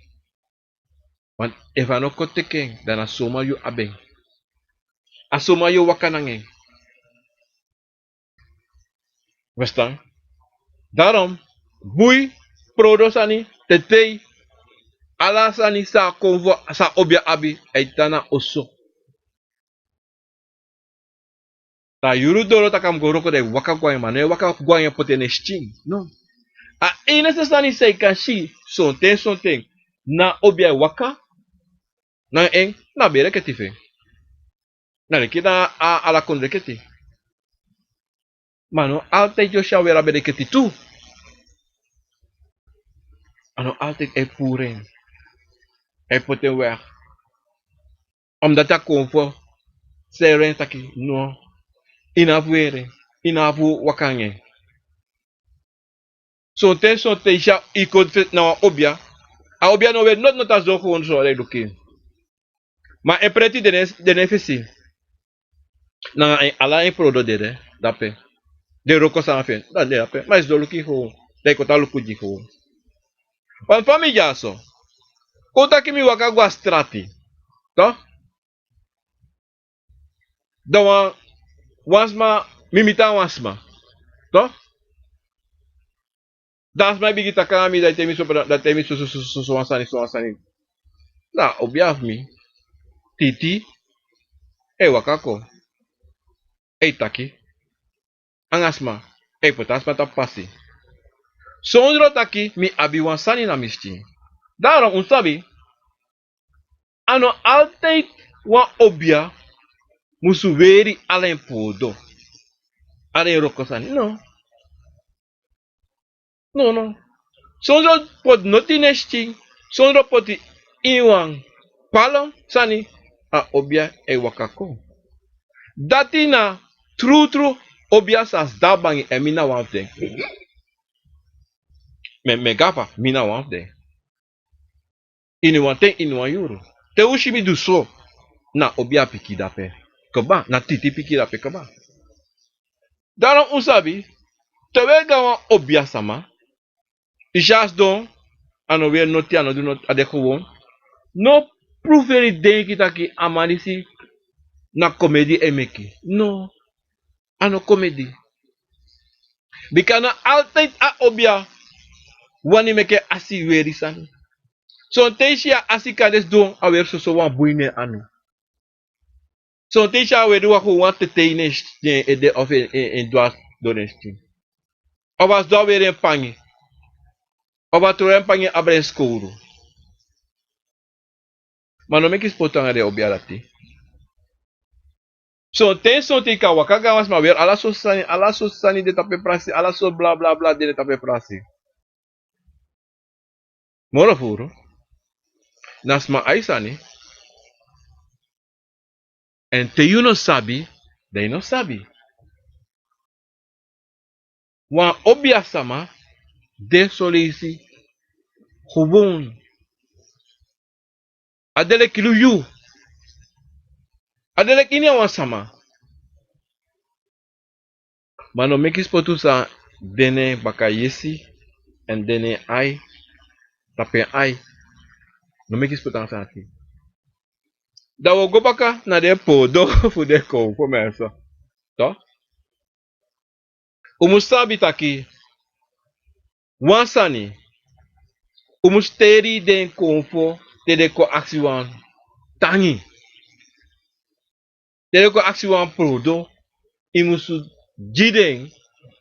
Want if ano konteken, dan asoma you abeng. Asoma you wakanangen. Verstaan? Daarom, bui, prodosani, tetei, alasani sa konvo, sa obia abi, eitana oso. Ta yuru doro takam goroko de waka guay mane, waka guay potene sting. No. A inestesani sei kan si, son ten, na obia waka, Na eng, na bere keti fe. Na le kita a la kondre keti. Mano, altijd yo shawera bere keti tu. Ano altijd e puren. E poten weg. Omdat dat konfo. Seren taki, no. Inavuere. Inavu wakanye. So te sha iko na obia. A obia no we not as zo gewoon zo le duki. Ma e preti de nefisi. Na ala e prodo de dape. De roko sa fe. Da de dape. Mas do luki ho. De ko ta luku di ho. Wan famiglia so. Kota ki mi waka gwa strati. To? Da wan wansma mimita wansma. To? Das mai bigi takami da temi so wansani. Na obiaf mi. Titi. E wakako. E taki. Angasma. E potasma ta pasi. Sondro taki mi abi wansani na misti. Daarom unsabi. Ano altijd wan obia. Musu weri alleen podo. Alleen rokosani. No. No. Sondro pod noti nesti. Sondro poti iwan. Palom sani. A obia e wakako. Dati na true obia sas dabangi e mina wafde. Me gapa mina wafde. Ini wan yuru. Te ushi mi du so. Na obia piki dape. Keba. Na titi piki dape keba. Daarom usabi. Terwijl gaan obia sama. Ijas don. Ano weer noti ano do not ade gewoon. No proeferi denki taki amanisi. Na komedi emeki. No. Ano komedi. Bikana altijd a obia. Wani meke asi weri sani. So teisha asi kades don awer so wan buine anu. So teisha we do wako wan teteine ede of in dwas donesti. Oba do weer en pangi. Oba to en pangi abre skouru. Maar no meki spotanga de obia lati. So ten so te ka wakaga was ma weer ala so sani de tape prasi, ala so bla bla bla de tape prasi. Moro furo. Nasma aisani. En te you no sabi, they no sabi. Wan obia sama, de solisi, gewoon. Adele kilu you. Adele kini wan sama. Mano meki spotu sa dene baka yesi, en dene ai, tape ai. No meki spotu sa ati. Da wo go baka na de podo fu de ko komerso. To? Umusabi taki. Wansani. Umusteri den konfo te de ko aksi wan tangi. Te de ko aksi wan prodo. Imusu jiden.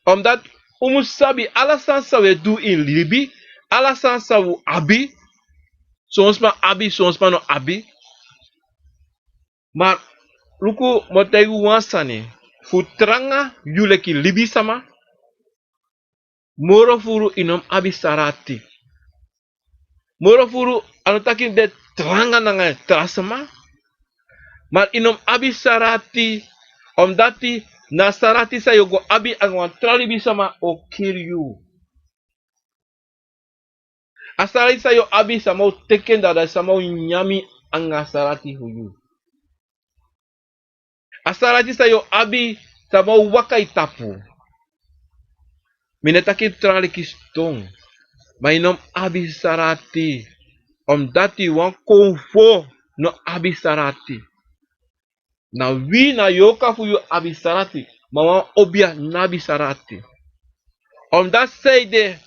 Omdat umusabi alasan sa we do in libi. Alasan sa wu abi. Sonsma abi, sonsma no abi. Maar luku motegu wansani. Futranga yule ki libi sama. Moro furu inom abi sarati. Moro furu anotaki de tranga nanga trasama. Maar inom abi sarati. Omdati na sarati sa yogo abi angwan tralibi sama o kill you. Asarati sa yo abi sama o teken dada sama o nyami anga sarati huyu. Asarati sa yo abi sama o waka itapu. Minetaki traliki stong. Maar inom abi sarati. Omdati wan konfo no abi sarati. Na wi na yoka fu yu abi sarati. Ma wan obia nabi sarati. Omdat say de.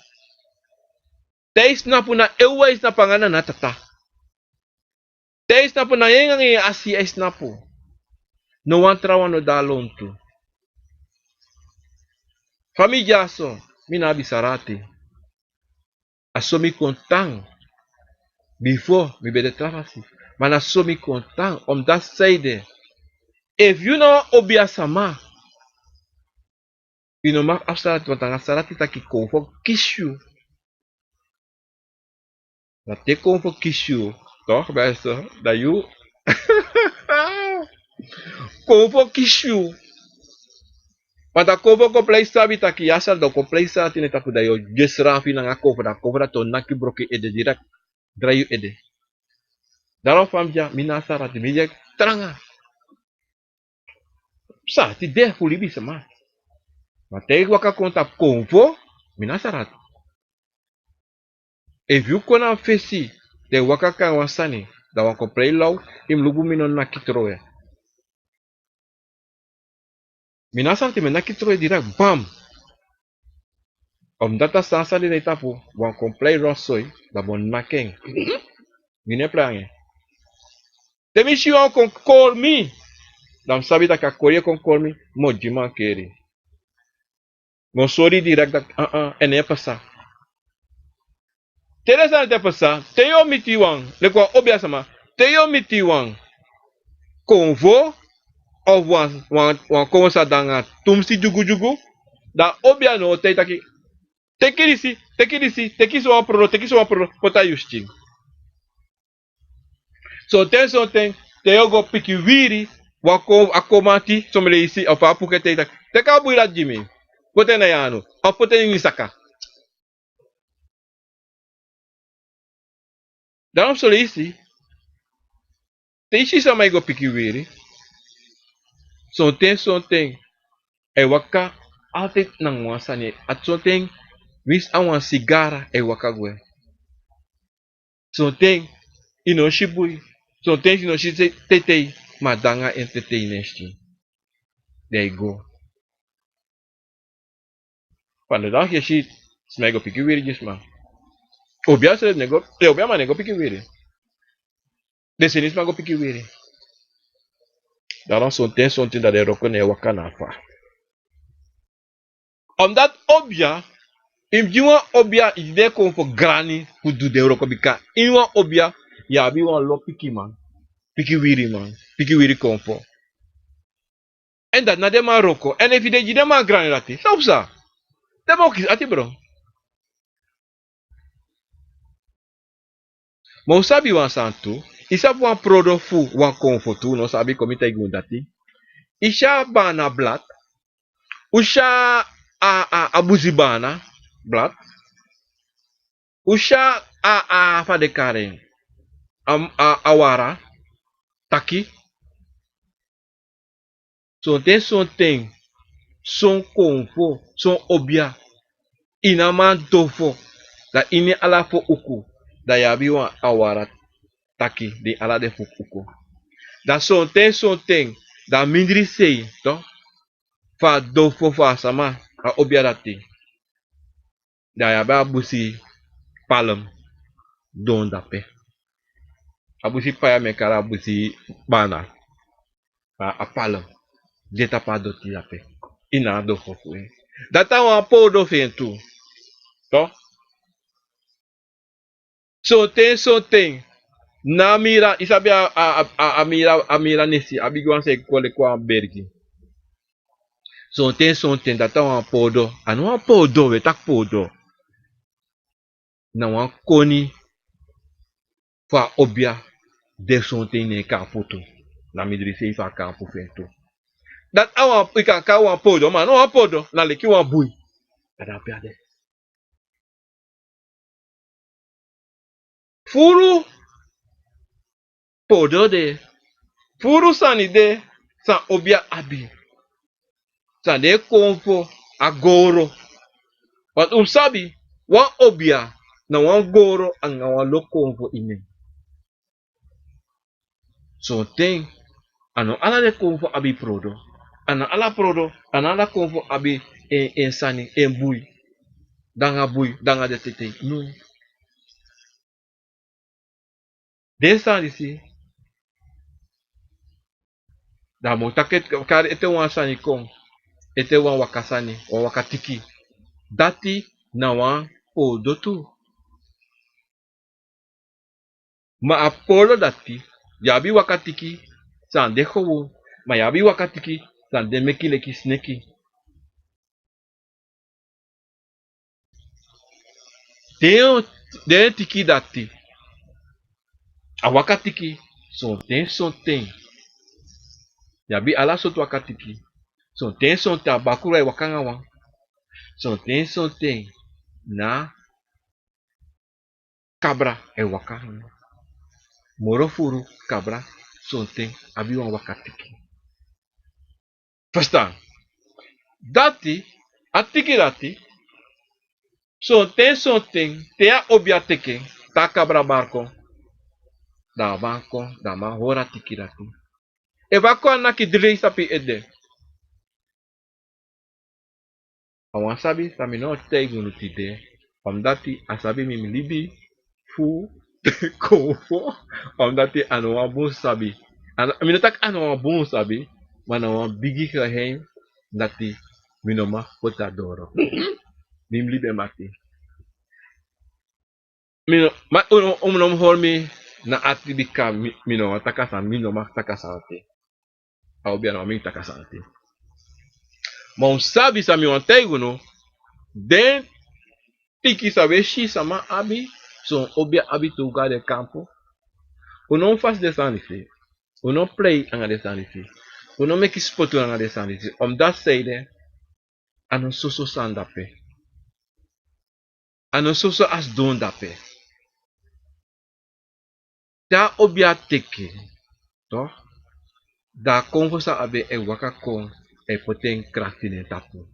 Te snapu na ewa snapu ngana na tata. Te snapu na yengang asi snapu. No wan trawa no dalontu. Famiglia so. Mi nabi sarati. Aso mi kontang. Before mi bede travasi. Maar na so mi kontan, omdat zeide, if you no obia sama, you no mag afsalat, want dan afsalat is taki kon voor kies you. Dat te kon voor kies you, toch, beste? Dat you, kon voor kies you. Want dat kon voor complete sabi taki yasal, dat complete sabi tine taku da yo, gesrafi na nga cover dat to naki broke ede direct, draai you ede. Daarom van ja, mina sarat, mi tranga. Sa, ti de fulibi sama. Maar tegen waka konta konvo, mina sarat. If you kona fesi, de waka kan wasani, da wako play low, im lugu minon na kitroe. Mina sarat me na kitroe direct, bam. Omdat dat sansa di tapu, wako play rossoy, da bon nakeng. Mine plange. Temi si wan kon call me. Dan sabi da ka koye kon call me, mo jima keri. Mo sorry direct dat, en e pasa. Teresa te pasa, te yo miti wang, le kwa obia sama, te yo miti wang. Konvo, of wan konsa danga tumsi jugu jugu, da obia no te taki, teki so wan pro, pota yusting. So ten so ten, te yo go piki wiri, wako akomati, somele isi, of apuke te taki, te ka buira jimi, pote na yano, of pote nisaka. Daarom so isi, te isi sa mai go piki wiri, so ten, e waka altijd nang wasani, at so ten, wis awan sigara e waka gwe. So ten, ino shibui, so ten ino shi tetei, madanga en tetei nesti. There you go. Van de dag je ziet, smego piki wiri gisma. Obia se nego, obia ma nego piki wiri. De sinis ma go piki wiri. Daarom so ten dat de roko ne waka na fa. Omdat obia, imjiwa obia ide kon for grani, who do de roko bika. Inwa obia, ya bi wan lo piki man. Piki wiri kon for. En dat na de Marokko. En if je de ma grani lati. Saupsa. De ma okis ati bro. Mo sabi wan santu. Isabu wan prodo fu wan konfotu. No sabi komita igun dati. Isha bana blat. Usha abuzibana blat. Usha fade karen. Awara. Taki. So ten son ten. Son konfo. Son obia. Inaman dofo. Da ini ala fo uku. Da yabi wan awara taki di ala de fo uku. Da son ten. Da mindri sei. To. Fa dofo fa sama. A obia dati. Da yabi abusi palem. Don dape. Abusi paya mekara abusi bana. A palem. Jeta pa doti dape. Ina dofo fwe. Data wan po do fentu. To. So ten. Na mira, isabi amira nesi, abigwan se kole kwa bergi. So ten, data wan podo, anu wan podo, we tak podo. Na wan koni, fa obia, de son ten ne ka foto. Na midri se fa ka fento. Dat awan, ika ka wan podo, man, wan podo, na leki wan bui. Kada piade. Furu, podo de. Furu sani de, san obia abi. San de konfo, agoro. Want sabi, wan obia, na wan goro, ang wan lo konfo ine. So ten, ano ala de konfo abi prodo. Ana ala prodo, ana ala konfo abi en sani, en bui. Danga de tete. No. De sani si, da mo taket kari ete wan sani kong. Ete wan wakasani, wan wakatiki. Dati na wan podo tu. Ma apolo dati, Yabi wakatiki, san de kowo. Ma yabi wakatiki, san de meki leki sneki. Den tiki dati. A wakatiki, son ten. Yabi ala sot wakatiki. Son ten bakura wakanga wan. Son ten na cabra wakanga. Morofuru cabra son ten abi wan wakatiki. Verstaan? Dati, atiki dati, son ten, tea obia teke, ta cabra barco, da banco, da ma hora tiki dati. E bako anaki dre sapi ede. Awan sabi, sami no te gunu tide. Dati, asabi mi libi, fu, kofo. Dati, ano wan bon sabi. Minotak ano wan bon sabi, mana wan bigi geheim, dati, minoma potadoro. Mim libe mati. Unom hormi na atibika mino takasa mino ma takasa ate. Au bia no mi takasa ate. Ma sabi sa mi wantego no den tiki sabe shi sama abi so obia abi to ga de campo. Unom faz de sanifi. Unom play anga de sanifi. Unom make sport anga de sanifi. Dat zeide ano soso sandape. Ano soso as don dape. Da obia teke. Toch? Da kongo sa abe e waka kon e poten kraftine tapu.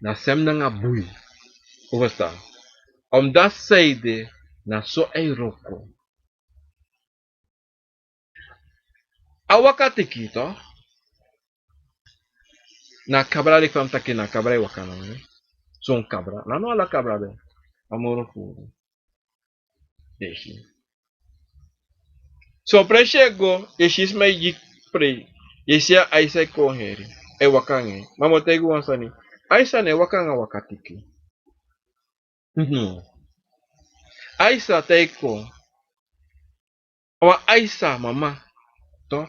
Na sem na nga bui. Overstaan. Dat zeide na so e roko. A waka teki to. Na cabra de kwam taki na cabra e waka na me. Son cabra. Na no ala cabra be. Amoro furu. Deshi. So pre chego, yeshis me yik pre. Yesia aisa ko heri. E wakange. Mamo tegu wansani. Aisa ne wakanga wakatiki. Aisa teko. Wa aisa mama. To.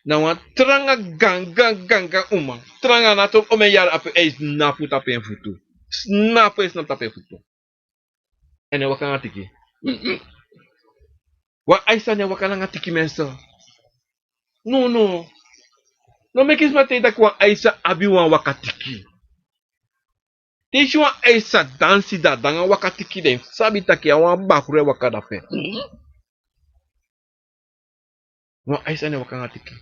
Na wan tranga ganga uma. Tranga na to ome yar ape e snapu tape en futu. Snapu e snap tape en futu. Ene wakanga tiki. Wa aisa ne wakanga tiki menso. No. No me kis mate da kwa aisa abi wan wakatiki. Teshi wan aisa dansi da danga wakatiki den. Sabi taki awan bakure wakada fe. Wan aisa ne wakanga tiki.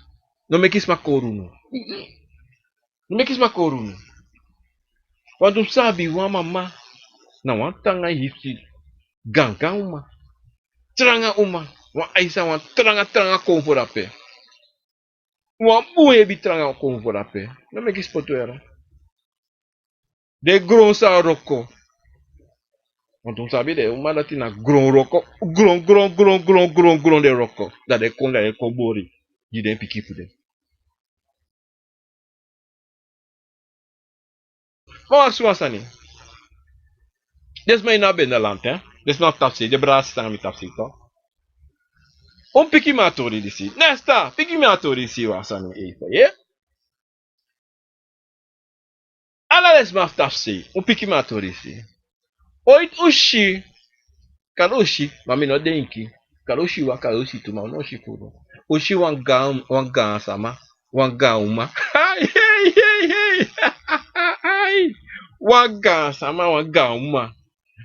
No me kis makoru no. No me kis makoru no. Wadu sabi wan mama. Na wan tanga hipsi. Ganga uma. Tranga uma. Wan aisa wan tranga konfora pe. Wan buhe bi tranga konfora pe. No me kis poto era. De gron sa roko. Want ons sabi de uma dati na gron roko. Gron de roko. Dat de kon bori. Die den piki fude. Maar suasani. Des mij na ben de land, hè. Des na tapsi. De braas staan met tapsi, toch? Piki matori disi. Nesta. Piki matori disi wasani even, yeah? Ala des ma tapsi. Piki matori disi. Oit ushi. Kan ushi. Mami no denki. Kan ushi wa kan ushi tu ma no ushi kuro. Ushi wan ga sama. Wan ga uma. Hey. Wan ga sama wan ga uma.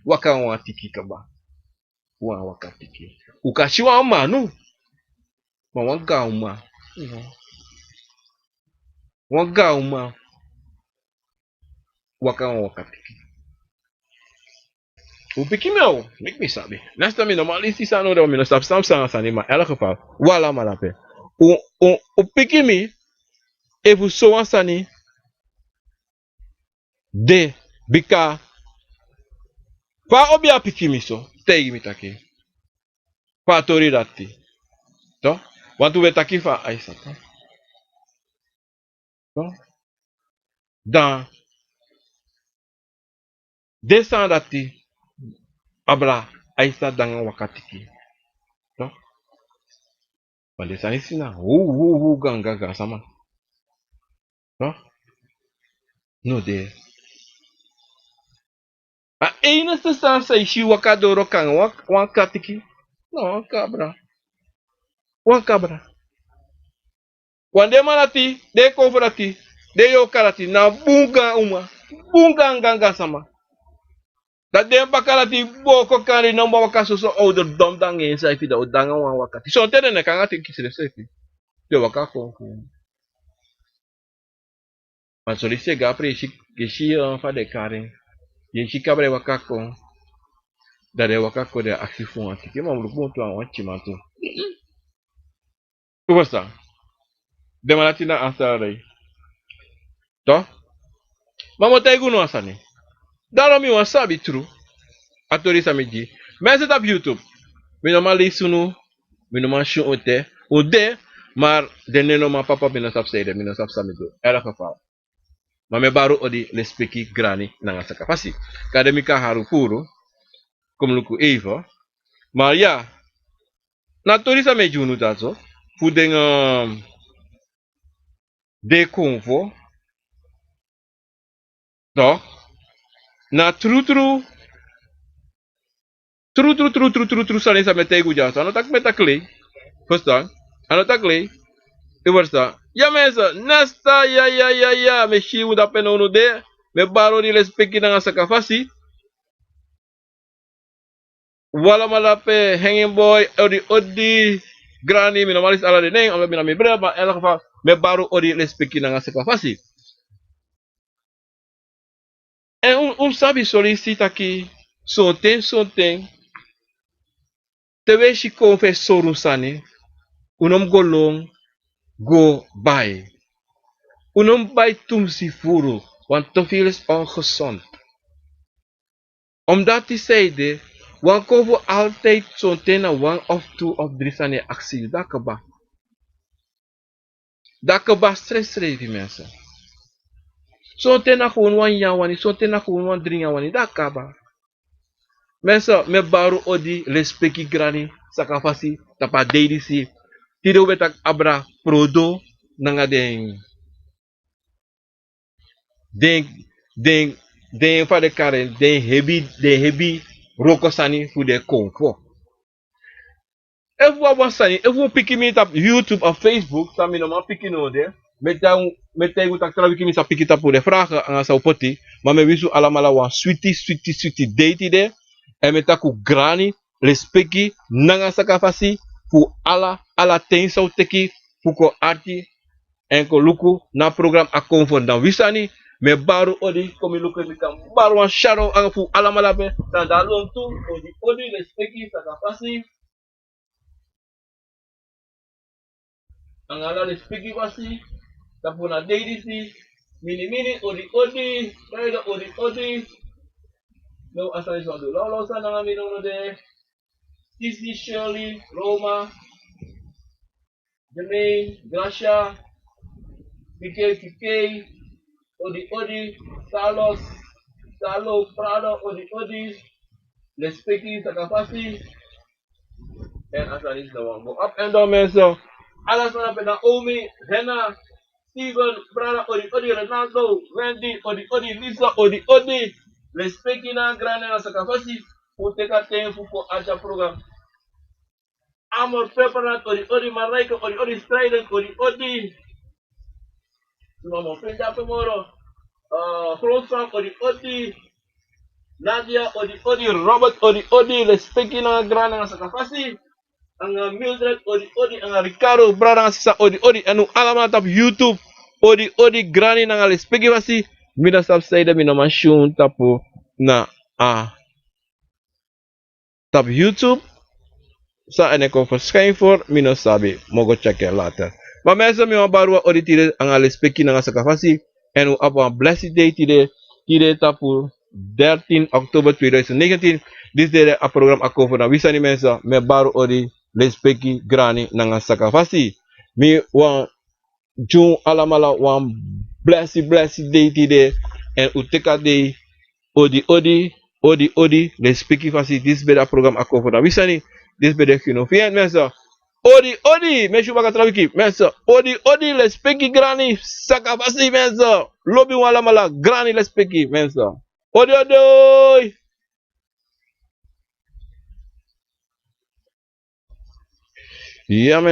Waka wan tiki kaba. Wan waka tiki. Ukashi wan manu. Ma wan ga uma. Wan ga uma. Waka wan waka tiki. Piki meu. Mek me sabi. Nesta mi normaal is die sano de mi no stap sam sani maar in elk geval. Wala malape. Piki mi. Even so wan sani. De. Bika. Pa obi a piki mi so. Tegi mi taki. Pa tori dati. To? Want we taki fa aisa. To? Dan. Desan dati. Abra. aisa dangan wakati ki. No? Pada sana sina, wu ganga sama. No? No de. A ina sa sa ishi wakadoro kan wakati ki. No, cabra. Wan cabra. Wande malati, de kovrati, de yo karati na bunga uma. Bunga ganga sama. Dat de bakalati boko kari no wakaso so ouderdom dan in sai fida odanga wan wakati. So tene ne kangati kisire sefi. De wakako. Maar zo is gapre ishi fa de kari. Ye shi kabre wakako. Da de wakako de aksi fun ati. Ke mamlu ponto an chimanto. Como está? De malatina ansare. To? Mamo taigu no asani. Dalo mi wasabi true. Atori samedi. Men zet op YouTube. Mi normaal lisunu. Mi normaal show ote. Ode. Maar de neno ma papa bina sap seide. Mi no sap samido. Era geval. Maar me baru odi le speki grani nanga saka pasi. Kademika haru puro. Kom luku even. Maar ja. Natori samedi unu tazo. Fudeng de convo. No. Na true sani sa metegu jasa. Ano tak metakle. Verstaan? Ano takle. Iversa. Ja mensen, nesta ya. Me shiu da penono de. Me baro di le speki nanga saka fasi. Wala malape hanging boy odi grani mi normalis ala de neng, mi na mi breva, maar in elk geval me baro odi le speki nanga saka fasi. En sabi solicita ki sonten tewe shi konfe soru sani unom golong go bij. Unom bij tumsi furu, want te veel is ongezond. Omdat hij zeide, wan kovo altijd zo'n tena 1 of 2 of 3 sani actie. Dakaba. Dakaba stress die mensen. Zo'n tena gewoon 1 jaar wani, zo'n tena gewoon 1 3 jaar wani. Dakaba. Mensen, me baru odi respecti grani, sakafasi, tapa deidisi. Tido betak abra prodo, nanga den fa de karen, den hebi rokosani fu de konfo. Efu abasani, efu piki mi tap YouTube of Facebook, sami no ma piki no de. Met tak tra wiki mi sa piki tapu de vragen aan sa opoti, maar me wisu alamala wan sweetie date de. En met taku grani, respecti, nanga sakafasi, fu ala ten sa teki, fu ko arti, en ko luku na program a konfo dan wisani. Me baru odi komi luku mi kan baru wan sharo ang fu alamala be, dan da long tu, odi respecti sakafasi. Ang ala respecti wasi, tapuna deidisi, mini odi, kaya odi. No asal is wadu lolo sana nga minuno de. Tisi Shirley, Roma, Jermaine, Gracia, Kike, odi, Salos, Salo, Prado, odi, Lespeki, Sakafasi, en asal is the one. Go up and down mensen. Alles van op Naomi, Henna, Steven, Prada, odi, Ronaldo, Wendy, odi, Lisa, odi. Respecti na grande na sakafasi, uteka tempo ko aja program. Amor preparat odi Maraika, odi Strider, odi. Mamo penda tomorrow. Frosa, odi. Nadia, odi. Robert, odi. Respecti na grande na sakafasi. Ang Mildred, odi. Ang Ricardo, brada na sisa, odi. Anu alamat op YouTube, odi. Grande na respecti fasi. Mina subside mina mashun tapu na tap YouTube sa ene ko verschijn voor mina sabi mogo checken later. Maar mensen mi baru odi tire ang respecti na sakafasi en u apa blessed day tire tapu 13 Oktober 2019. Dit is a program ako voor na wisani mensen me baru odi respecti grani na sakafasi. Mi wan jun alamala wan blessed day tire en uteka day odi Odi, odi, les speki fasi, dis beda program akon na wisani, dis beda kino. Fien, mensa. Odi, odi, mensu baka trawiki, mensa. Odi, odi, les speki grani, saka fasi, mensa. Lobi wala mala, grani les speki, mensa. Odi, odi. Yeah, man.